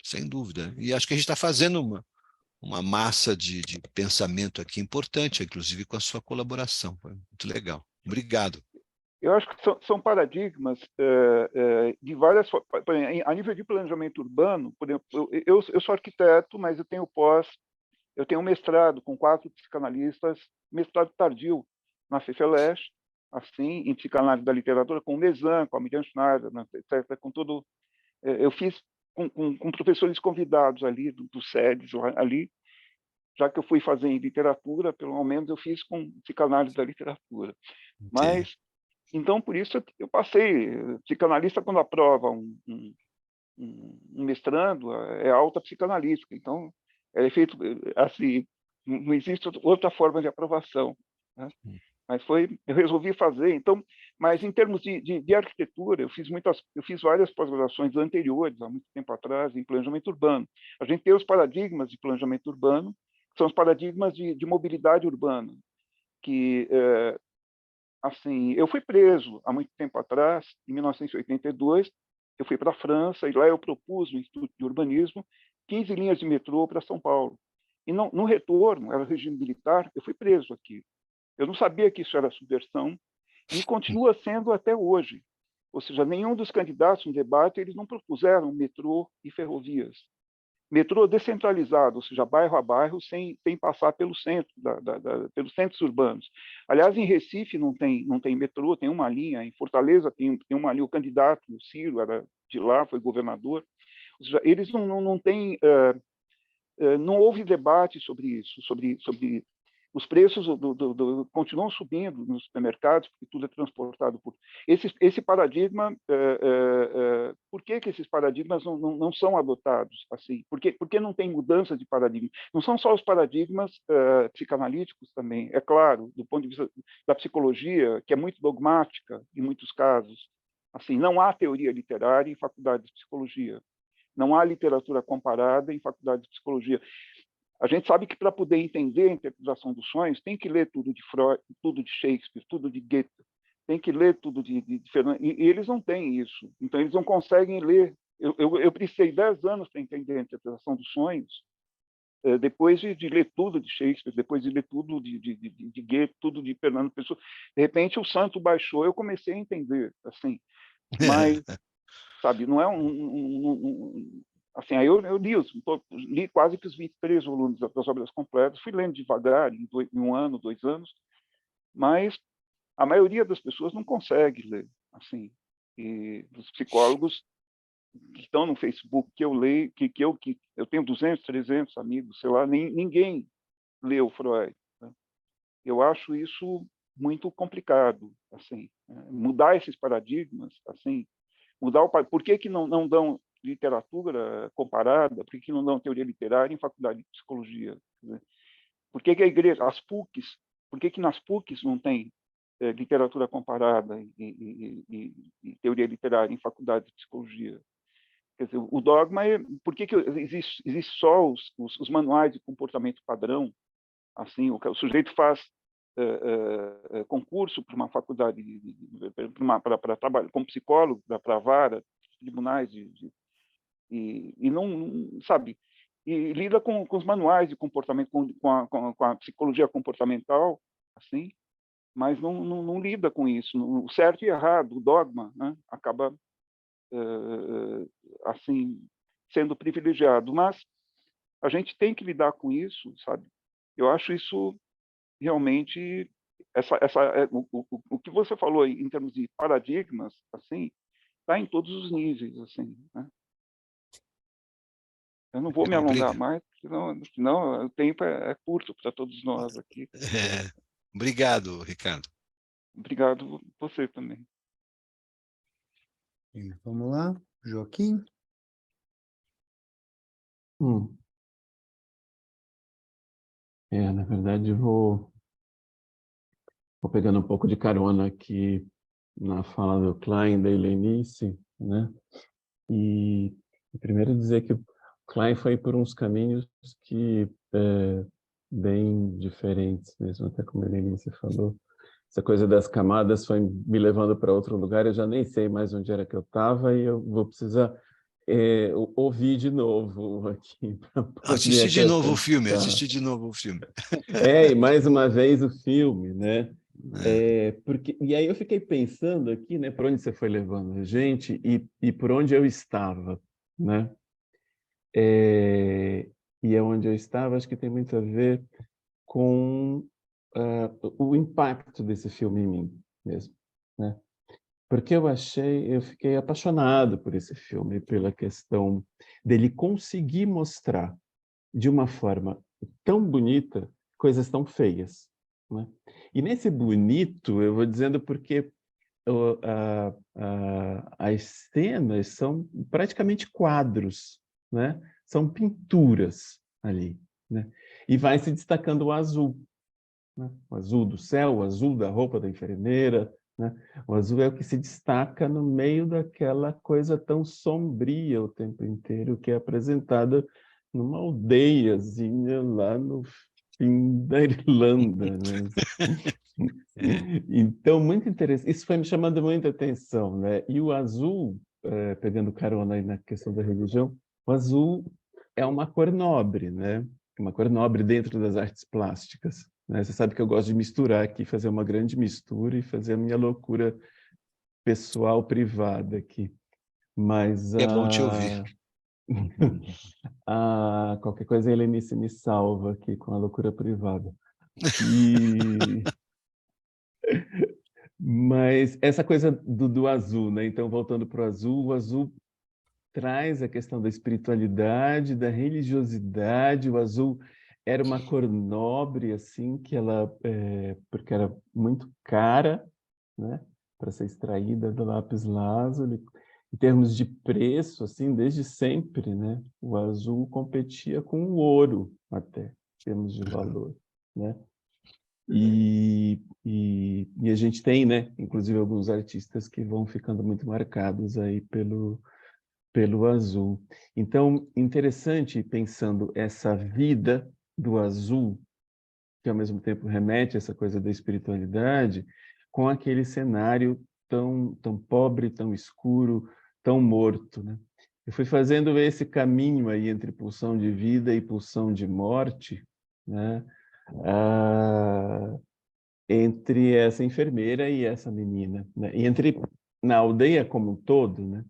sem dúvida. E acho que a gente está fazendo uma massa de pensamento aqui importante, inclusive com a sua colaboração. Foi muito legal. Obrigado. Eu acho que são paradigmas de várias formas. A nível de planejamento urbano, por exemplo, eu sou arquiteto, mas eu tenho eu tenho um mestrado com 4 psicanalistas, mestrado tardio na FEFELESH, assim, em psicanálise da literatura, com o Nezan, com a Miriam Schneider, né, etc., com todo... Eu fiz com professores convidados ali, dos SEDES ali, já que eu fui fazer em literatura, pelo menos eu fiz com psicanálise da literatura. Mas, então, por isso eu passei. Psicanalista, quando aprova um mestrando, é alta psicanalística. Então, é feito assim, não existe outra forma de aprovação, né? Mas eu resolvi fazer. Então, mas em termos de arquitetura, eu fiz várias pós-graduações anteriores, há muito tempo atrás, em planejamento urbano. A gente tem os paradigmas de planejamento urbano, que são os paradigmas de mobilidade urbana, que assim, eu fui preso há muito tempo atrás, em 1982, eu fui para a França, e lá eu propus no Instituto de Urbanismo 15 linhas de metrô para São Paulo. E no retorno, era regime militar, eu fui preso aqui. Eu não sabia que isso era subversão, e continua sendo até hoje. Ou seja, nenhum dos candidatos no debate, eles não propuseram metrô e ferrovias. Metrô descentralizado, ou seja, bairro a bairro, sem passar pelo centro, pelos centros urbanos. Aliás, em Recife não tem metrô, tem uma linha. Em Fortaleza tem uma linha. O candidato, o Ciro, era de lá, foi governador. Ou seja, eles não têm... não houve debate sobre isso, sobre os preços continuam subindo nos supermercados, porque tudo é transportado por... Esse paradigma, por que esses paradigmas não são adotados assim? Por que não tem mudança de paradigma? Não são só os paradigmas psicanalíticos também, é claro, do ponto de vista da psicologia, que é muito dogmática em muitos casos. Assim, não há teoria literária em faculdade de psicologia. Não há literatura comparada em faculdade de psicologia. A gente sabe que para poder entender a interpretação dos sonhos, tem que ler tudo de Freud, tudo de Shakespeare, tudo de Goethe, tem que ler tudo de Fernando, e eles não têm isso. Então, eles não conseguem ler. Eu precisei 10 anos para entender a interpretação dos sonhos, depois de ler tudo de Shakespeare, depois de ler tudo de Goethe, tudo de Fernando Pessoa. De repente, o santo baixou, eu comecei a entender, assim. Mas, sabe, não é assim, aí eu li quase que os 23 volumes das obras completas, fui lendo devagar, em 1 ano, 2 anos, mas a maioria das pessoas não consegue ler, assim. E os psicólogos que estão no Facebook, que eu leio, que eu tenho 200, 300 amigos, sei lá, ninguém leu Freud, né? Eu acho isso muito complicado, assim, né? Mudar esses paradigmas, assim, por que não dão literatura comparada? Por que não dão teoria literária em faculdade de psicologia? Por que a igreja, as PUCs, por que nas PUCs não tem literatura comparada e teoria literária em faculdade de psicologia? Quer dizer, o dogma é... Por que existe só os manuais de comportamento padrão? Assim, o sujeito faz concurso para uma faculdade, para trabalhar como psicólogo, para a vara, tribunais, e não, sabe, e lida com os manuais de comportamento, com a psicologia comportamental, assim, mas não lida com isso. O certo e errado, o dogma, né, acaba, assim, sendo privilegiado. Mas a gente tem que lidar com isso, sabe? Eu acho isso realmente... o que você falou em termos de paradigmas, assim, está em todos os níveis, assim, né? Eu não vou me alongar mais, senão o tempo é curto para todos nós aqui. Obrigado, Ricardo. Obrigado você também. Vamos lá, Joaquim. Na verdade, vou pegando um pouco de carona aqui na fala do Klein, da Helenice, né? E primeiro dizer que Klein foi por uns caminhos que bem diferentes mesmo, até como a Helenice falou. Essa coisa das camadas foi me levando para outro lugar, eu já nem sei mais onde era que eu estava e eu vou precisar ouvir de novo aqui para poder Assistir de novo o filme, acrescentar. assistir de novo o filme. E mais uma vez o filme, né? E aí eu fiquei pensando aqui, né, por onde você foi levando a gente e por onde eu estava, né? E onde eu estava, acho que tem muito a ver com o impacto desse filme em mim mesmo, né? Porque eu fiquei apaixonado por esse filme, pela questão dele conseguir mostrar de uma forma tão bonita coisas tão feias, né? E nesse bonito, eu vou dizendo porque as cenas são praticamente quadros, né? São pinturas ali, né? E vai se destacando o azul, né? O azul do céu, o azul da roupa da enfermeira, né? O azul é o que se destaca no meio daquela coisa tão sombria o tempo inteiro que é apresentada numa aldeiazinha lá no fim da Irlanda, né? Então, muito interessante. Isso foi me chamando muita atenção, né? E o azul, pegando carona aí na questão da religião, o azul é uma cor nobre, né? Uma cor nobre dentro das artes plásticas, né? Você sabe que eu gosto de misturar aqui, fazer uma grande mistura e fazer a minha loucura pessoal, privada aqui. Mas É bom te ouvir. qualquer coisa a Helenice me salva aqui com a loucura privada. Mas essa coisa do azul, né? Então, voltando para o azul traz a questão da espiritualidade, da religiosidade. O azul era uma cor nobre, assim, que ela, porque era muito cara, né? Para ser extraída do lápis-lazuli. Em termos de preço, assim, desde sempre, né? O azul competia com o ouro, até, em termos de valor, né? E a gente tem, né, inclusive alguns artistas que vão ficando muito marcados aí pelo azul. Então, interessante pensando essa vida do azul, que ao mesmo tempo remete a essa coisa da espiritualidade, com aquele cenário tão pobre, tão escuro, tão morto, né? Eu fui fazendo esse caminho aí entre pulsão de vida e pulsão de morte, né? Entre essa enfermeira e essa menina, né? E na aldeia como um todo, né?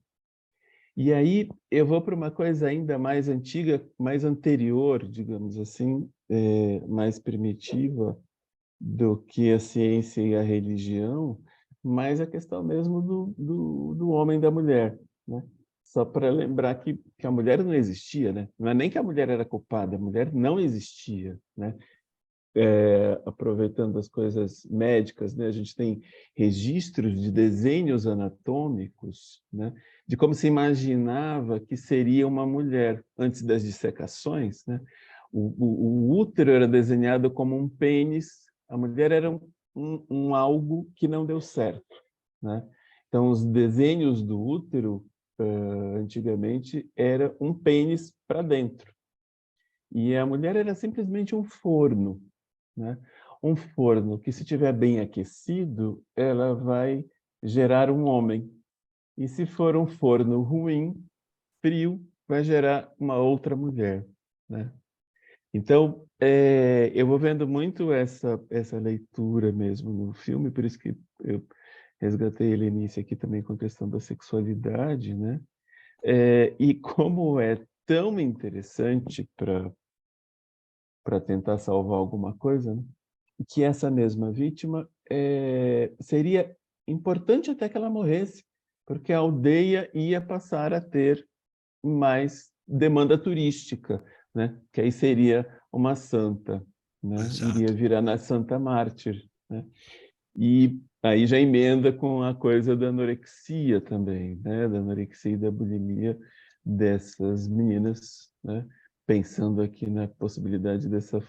E aí eu vou para uma coisa ainda mais antiga, mais anterior, digamos assim, mais primitiva do que a ciência e a religião, mas a questão mesmo do homem e da mulher, né? Só para lembrar que a mulher não existia, né? Não é nem que a mulher era culpada, a mulher não existia, né? Aproveitando as coisas médicas, né? A gente tem registros de desenhos anatômicos, né? De como se imaginava que seria uma mulher antes das dissecações, né? O útero era desenhado como um pênis, a mulher era um algo que não deu certo, né? Então, os desenhos do útero, antigamente, era um pênis para dentro. E a mulher era simplesmente um forno, né? Um forno que, se estiver bem aquecido, ela vai gerar um homem. E se for um forno ruim, frio, vai gerar uma outra mulher, né? Então, eu vou vendo muito essa leitura mesmo no filme, por isso que eu resgatei a Helenice aqui também com a questão da sexualidade, né? E como é tão interessante para tentar salvar alguma coisa, né? Que essa mesma vítima seria importante até que ela morresse, porque a aldeia ia passar a ter mais demanda turística, né? Que aí seria uma santa, né? Exato. Iria virar na Santa Mártir, né? E aí já emenda com a coisa da anorexia também, né? Da anorexia e da bulimia dessas meninas, né? Pensando aqui na possibilidade dessa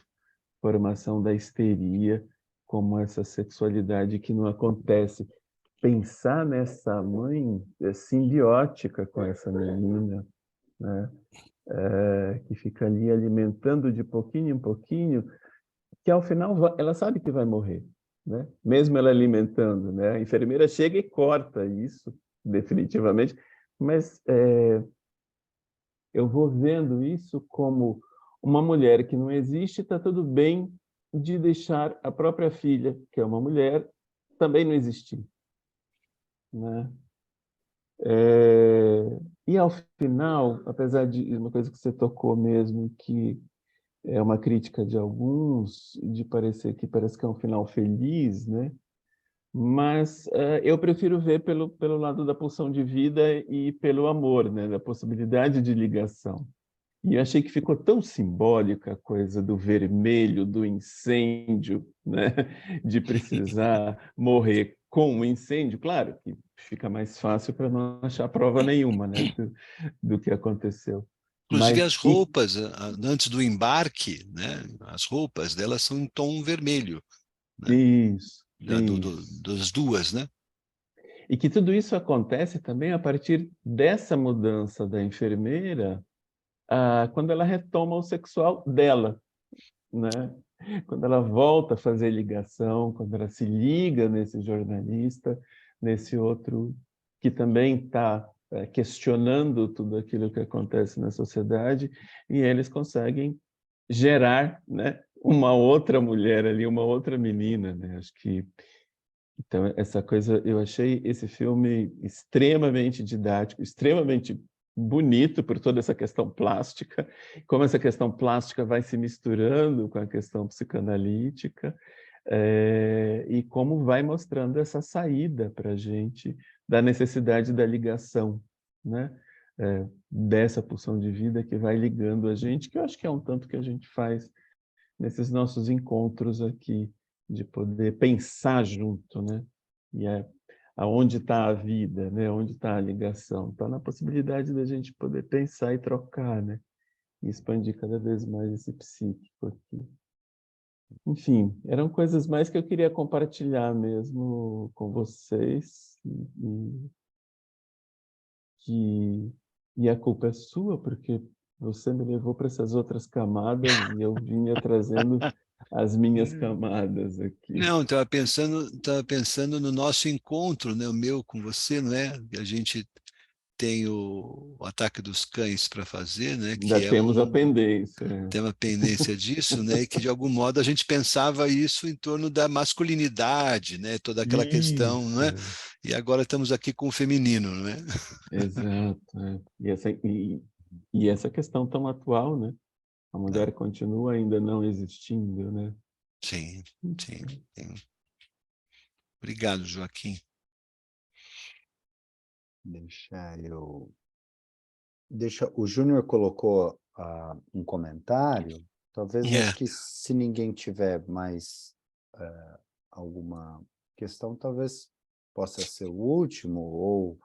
formação da histeria como essa sexualidade que não acontece. Pensar nessa mãe simbiótica com essa menina, né? que fica ali alimentando de pouquinho em pouquinho, que ao final ela sabe que vai morrer, né? Mesmo ela alimentando, né? A enfermeira chega e corta isso, definitivamente, mas eu vou vendo isso como uma mulher que não existe, está tudo bem de deixar a própria filha, que é uma mulher, também não existir, né? E ao final, apesar de uma coisa que você tocou mesmo, que é uma crítica de alguns, de parecer que parece que é um final feliz, né? Mas eu prefiro ver pelo lado da pulsão de vida e pelo amor, né? Da possibilidade de ligação. E eu achei que ficou tão simbólica a coisa do vermelho, do incêndio, né? De precisar morrer com o incêndio. Claro que fica mais fácil para não achar prova nenhuma, né? Do que aconteceu. Inclusive Mas, as roupas, antes do embarque, né? As roupas delas são em tom vermelho, né? isso. Das duas, né? E que tudo isso acontece também a partir dessa mudança da enfermeira, quando ela retoma o sexual dela, né? Quando ela volta a fazer ligação, quando ela se liga nesse jornalista, nesse outro que também está questionando tudo aquilo que acontece na sociedade, e eles conseguem gerar, né, uma outra mulher ali, uma outra menina, né? Acho que então essa coisa, eu achei esse filme extremamente didático, extremamente bonito por toda essa questão plástica, como essa questão plástica vai se misturando com a questão psicanalítica, e como vai mostrando essa saída para a gente da necessidade da ligação, né? Dessa pulsão de vida que vai ligando a gente, que eu acho que é um tanto que a gente faz nesses nossos encontros aqui, de poder pensar junto, né? E aonde está a vida, né? Onde está a ligação? Está na possibilidade da gente poder pensar e trocar, né? E expandir cada vez mais esse psíquico aqui. Enfim, eram coisas mais que eu queria compartilhar mesmo com vocês. E a culpa é sua, porque você me levou para essas outras camadas e eu vinha trazendo as minhas camadas aqui. Não, estava pensando no nosso encontro, né? O meu com você, não é? A gente tem o Ataque dos Cães para fazer, né? Ainda Que é temos a pendência. tem uma pendência disso, né? E que de algum modo a gente pensava isso em torno da masculinidade, né? Toda aquela questão, não é? Isso. E agora estamos aqui com o feminino, não é? Exato. E essa questão tão atual, né? A mulher continua ainda não existindo, né? Sim, sim. Obrigado, Joaquim. O Júnior colocou um comentário, talvez acho que se ninguém tiver mais alguma questão, talvez possa ser o último, ou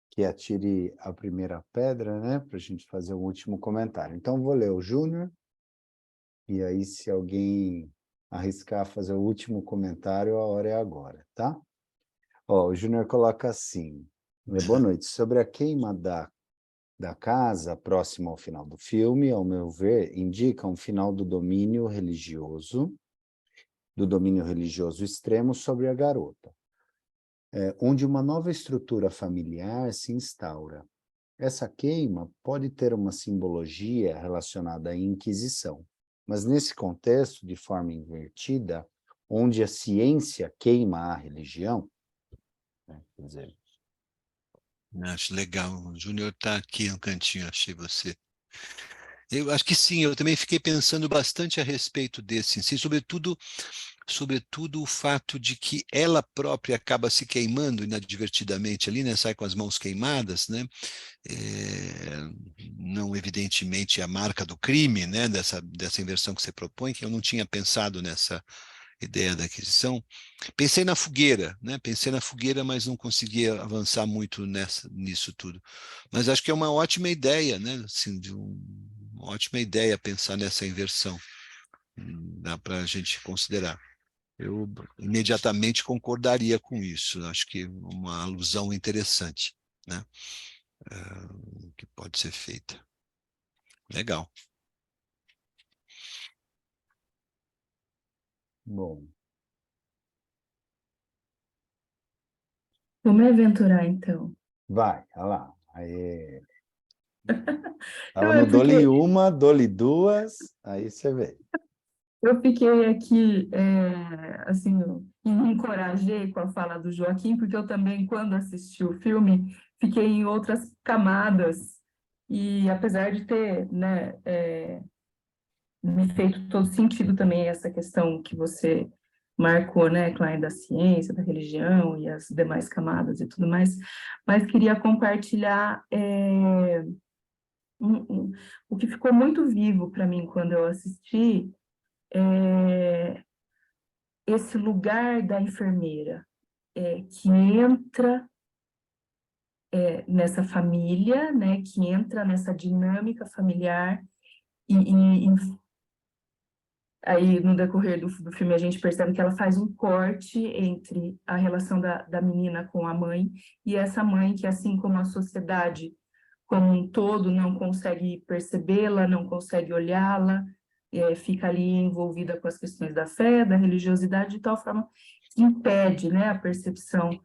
que atire a primeira pedra, né, para a gente fazer o último comentário. Então, vou ler o Júnior, e aí se alguém arriscar fazer o último comentário, a hora é agora, tá? O Júnior coloca assim: boa noite. Sobre a queima da casa, próxima ao final do filme, ao meu ver, indica um final do domínio religioso extremo sobre a garota, onde uma nova estrutura familiar se instaura. Essa queima pode ter uma simbologia relacionada à Inquisição, mas nesse contexto, de forma invertida, onde a ciência queima a religião, quer dizer, Acho legal. O Júnior está aqui no cantinho, achei você. Eu acho que sim, eu também fiquei pensando bastante a respeito desse, sim, sobretudo o fato de que ela própria acaba se queimando inadvertidamente ali, né? Sai com as mãos queimadas, né? Não evidentemente a marca do crime, né? Dessa inversão que você propõe, que eu não tinha pensado nessa ideia da aquisição. Pensei na fogueira, né? Pensei na fogueira, mas não conseguia avançar muito nisso tudo. Mas acho que é uma ótima ideia, né? Assim, uma ótima ideia pensar nessa inversão. Dá para a gente considerar. Eu imediatamente concordaria com isso. Acho que uma alusão interessante, né? Que pode ser feita. Legal. Bom, Vou me aventurar, então. vai, olha lá. Aí. Não, Tava no dole uma, dole duas, aí você vê. eu fiquei aqui, assim, me encorajei com a fala do Joaquim, porque eu também, quando assisti o filme, fiquei em outras camadas, e apesar de ter, né, me feito todo sentido também essa questão que você marcou, né, Klein, da ciência, da religião e as demais camadas e tudo mais, mas queria compartilhar o que ficou muito vivo para mim quando eu assisti, esse lugar da enfermeira, que entra nessa família, né, que entra nessa dinâmica familiar e aí, no decorrer do filme, a gente percebe que ela faz um corte entre a relação da menina com a mãe e essa mãe que, assim como a sociedade como um todo, não consegue percebê-la, não consegue olhá-la, fica ali envolvida com as questões da fé, da religiosidade, de tal forma que impede, né, a percepção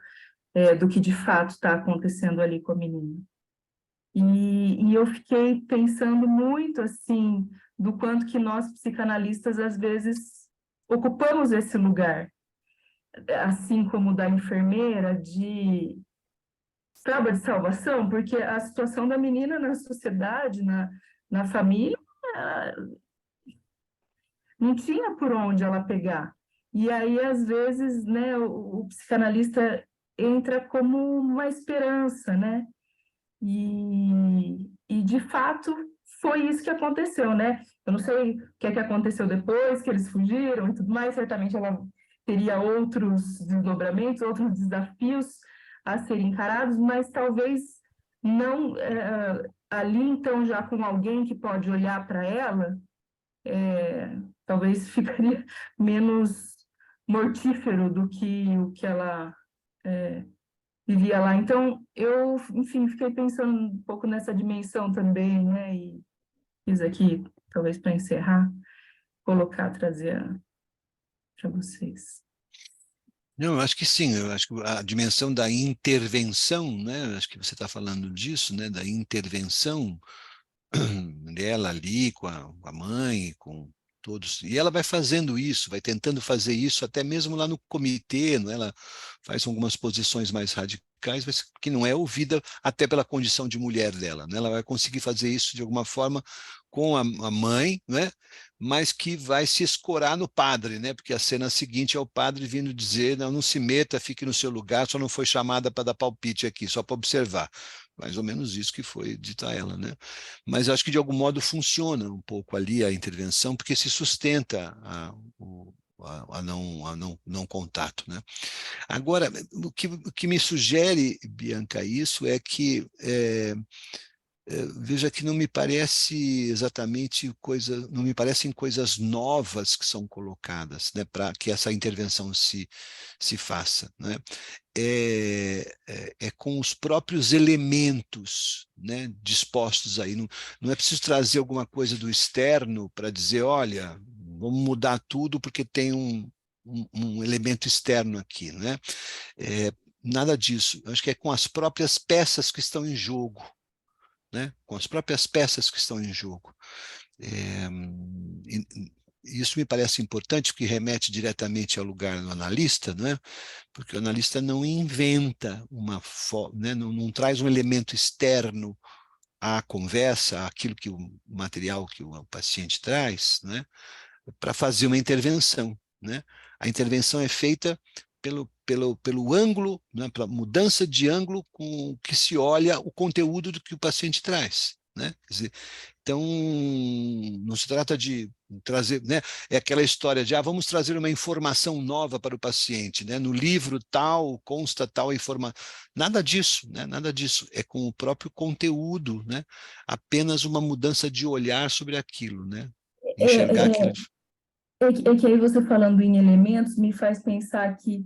do que de fato está acontecendo ali com a menina. E eu fiquei pensando muito, assim, do quanto que nós, psicanalistas, às vezes, ocupamos esse lugar, assim como da enfermeira, de tábua de salvação, porque a situação da menina na sociedade, na família, não tinha por onde ela pegar. E aí, às vezes, né, o psicanalista entra como uma esperança, né? E de fato, foi isso que aconteceu, né? Eu não sei o que é que aconteceu depois, que eles fugiram e tudo mais, certamente ela teria outros desdobramentos, outros desafios a serem encarados, mas talvez não ali, então, já com alguém que pode olhar para ela, talvez ficaria menos mortífero do que o que ela vivia lá. Então, eu, enfim, fiquei pensando um pouco nessa dimensão também, né? E fiz aqui, talvez para encerrar, trazer para vocês. Não, eu acho que sim, eu acho que a dimensão da intervenção, né? Acho que você está falando disso, né? Da intervenção dela ali com a mãe, com todos, e ela vai fazendo isso, vai tentando fazer isso até mesmo lá no comitê, não é? Ela faz algumas posições mais radicais, mas que não é ouvida até pela condição de mulher dela, né? Ela vai conseguir fazer isso de alguma forma com a mãe, né? Mas que vai se escorar no padre, né? Porque a cena seguinte é o padre vindo dizer, não, não se meta, fique no seu lugar, só não foi chamada para dar palpite aqui, só para observar. Mais ou menos isso que foi dito a ela, né? Mas acho que de algum modo funciona um pouco ali a intervenção, porque se sustenta a não contato, né? Agora, o que me sugere, Bianca, isso é que veja que não me parece exatamente não me parecem coisas novas que são colocadas, né, para que essa intervenção se faça, né? É com os próprios elementos, né, dispostos aí. Não é preciso trazer alguma coisa do externo para dizer, olha, vamos mudar tudo porque tem um elemento externo aqui, né? Nada disso. Eu acho que é com as próprias peças que estão em jogo, né? Com as próprias peças que estão em jogo. Isso me parece importante, porque remete diretamente ao lugar do analista, né? Porque o analista não inventa né? Não traz um elemento externo à conversa, àquilo que o material que o paciente traz, né? Para fazer uma intervenção, né? A intervenção é feita pelo ângulo, né, pela mudança de ângulo com que se olha o conteúdo do que o paciente traz, né? Quer dizer, então, não se trata de trazer, né? É aquela história de, vamos trazer uma informação nova para o paciente, né? No livro tal, consta tal informação. Nada disso, né? Nada disso. É com o próprio conteúdo, né? Apenas uma mudança de olhar sobre aquilo, né? Enxergar aquilo. Que aí você falando em elementos me faz pensar que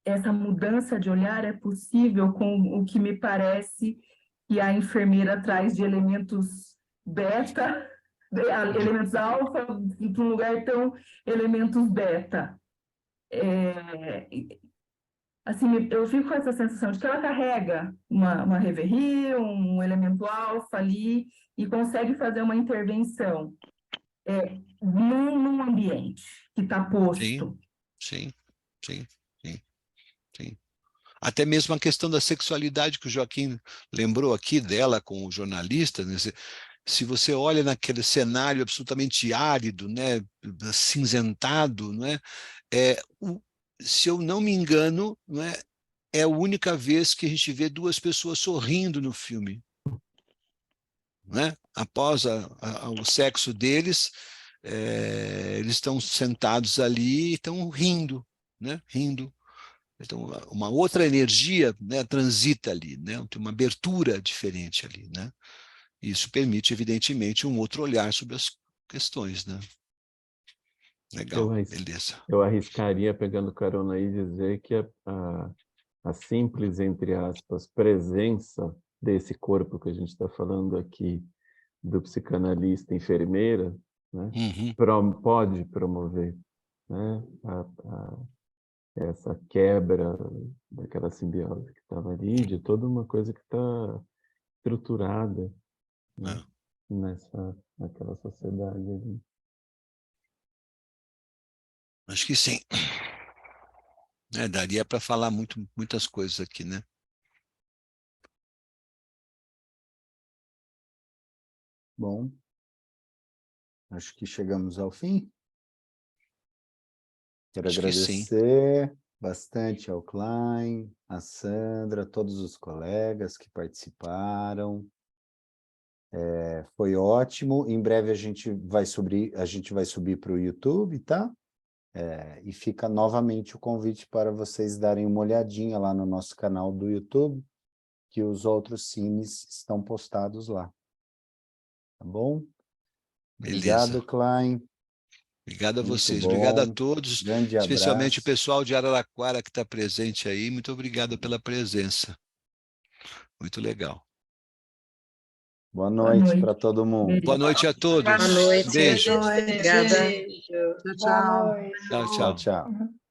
essa mudança de olhar é possível com o que me parece que a enfermeira traz de elementos beta, elementos alfa, para um lugar tão elementos beta. Assim, eu fico com essa sensação de que ela carrega uma reverie, um elemento alfa ali, e consegue fazer uma intervenção num ambiente que está posto. Sim. Até mesmo a questão da sexualidade que o Joaquim lembrou aqui dela com o jornalista, né? Se você olha naquele cenário absolutamente árido, né, cinzentado, né, se eu não me engano, né, é a única vez que a gente vê duas pessoas sorrindo no filme. Né? Após o sexo deles, eles estão sentados ali e estão rindo, né? Rindo. Então, uma outra energia, né, transita ali, né? Tem uma abertura diferente ali, né? Isso permite, evidentemente, um outro olhar sobre as questões, né? Legal, beleza. Eu arriscaria, pegando carona aí, dizer que a simples, entre aspas, presença desse corpo que a gente está falando aqui, do psicanalista enfermeira, né, pode promover, né, essa quebra daquela simbiose que estava ali, de toda uma coisa que está estruturada, né, naquela sociedade ali. Acho que sim. Daria para falar muitas coisas aqui, né? Bom, acho que chegamos ao fim. Quero agradecer bastante ao Klein, a Sandra, todos os colegas que participaram. Foi ótimo. Em breve a gente vai subir para o YouTube, tá? E fica novamente o convite para vocês darem uma olhadinha lá no nosso canal do YouTube, que os outros cines estão postados lá. Tá bom? Beleza. Obrigado, Klein. Obrigado a Muito vocês, bom. obrigado a todos, Grande especialmente o abraço. pessoal de Araraquara que está presente aí. Muito obrigado pela presença. Muito legal. Boa noite para todo mundo. Boa noite a todos. Boa noite. Beijo. Obrigada. Tchau, tchau. Boa noite. Tchau, tchau. Tchau.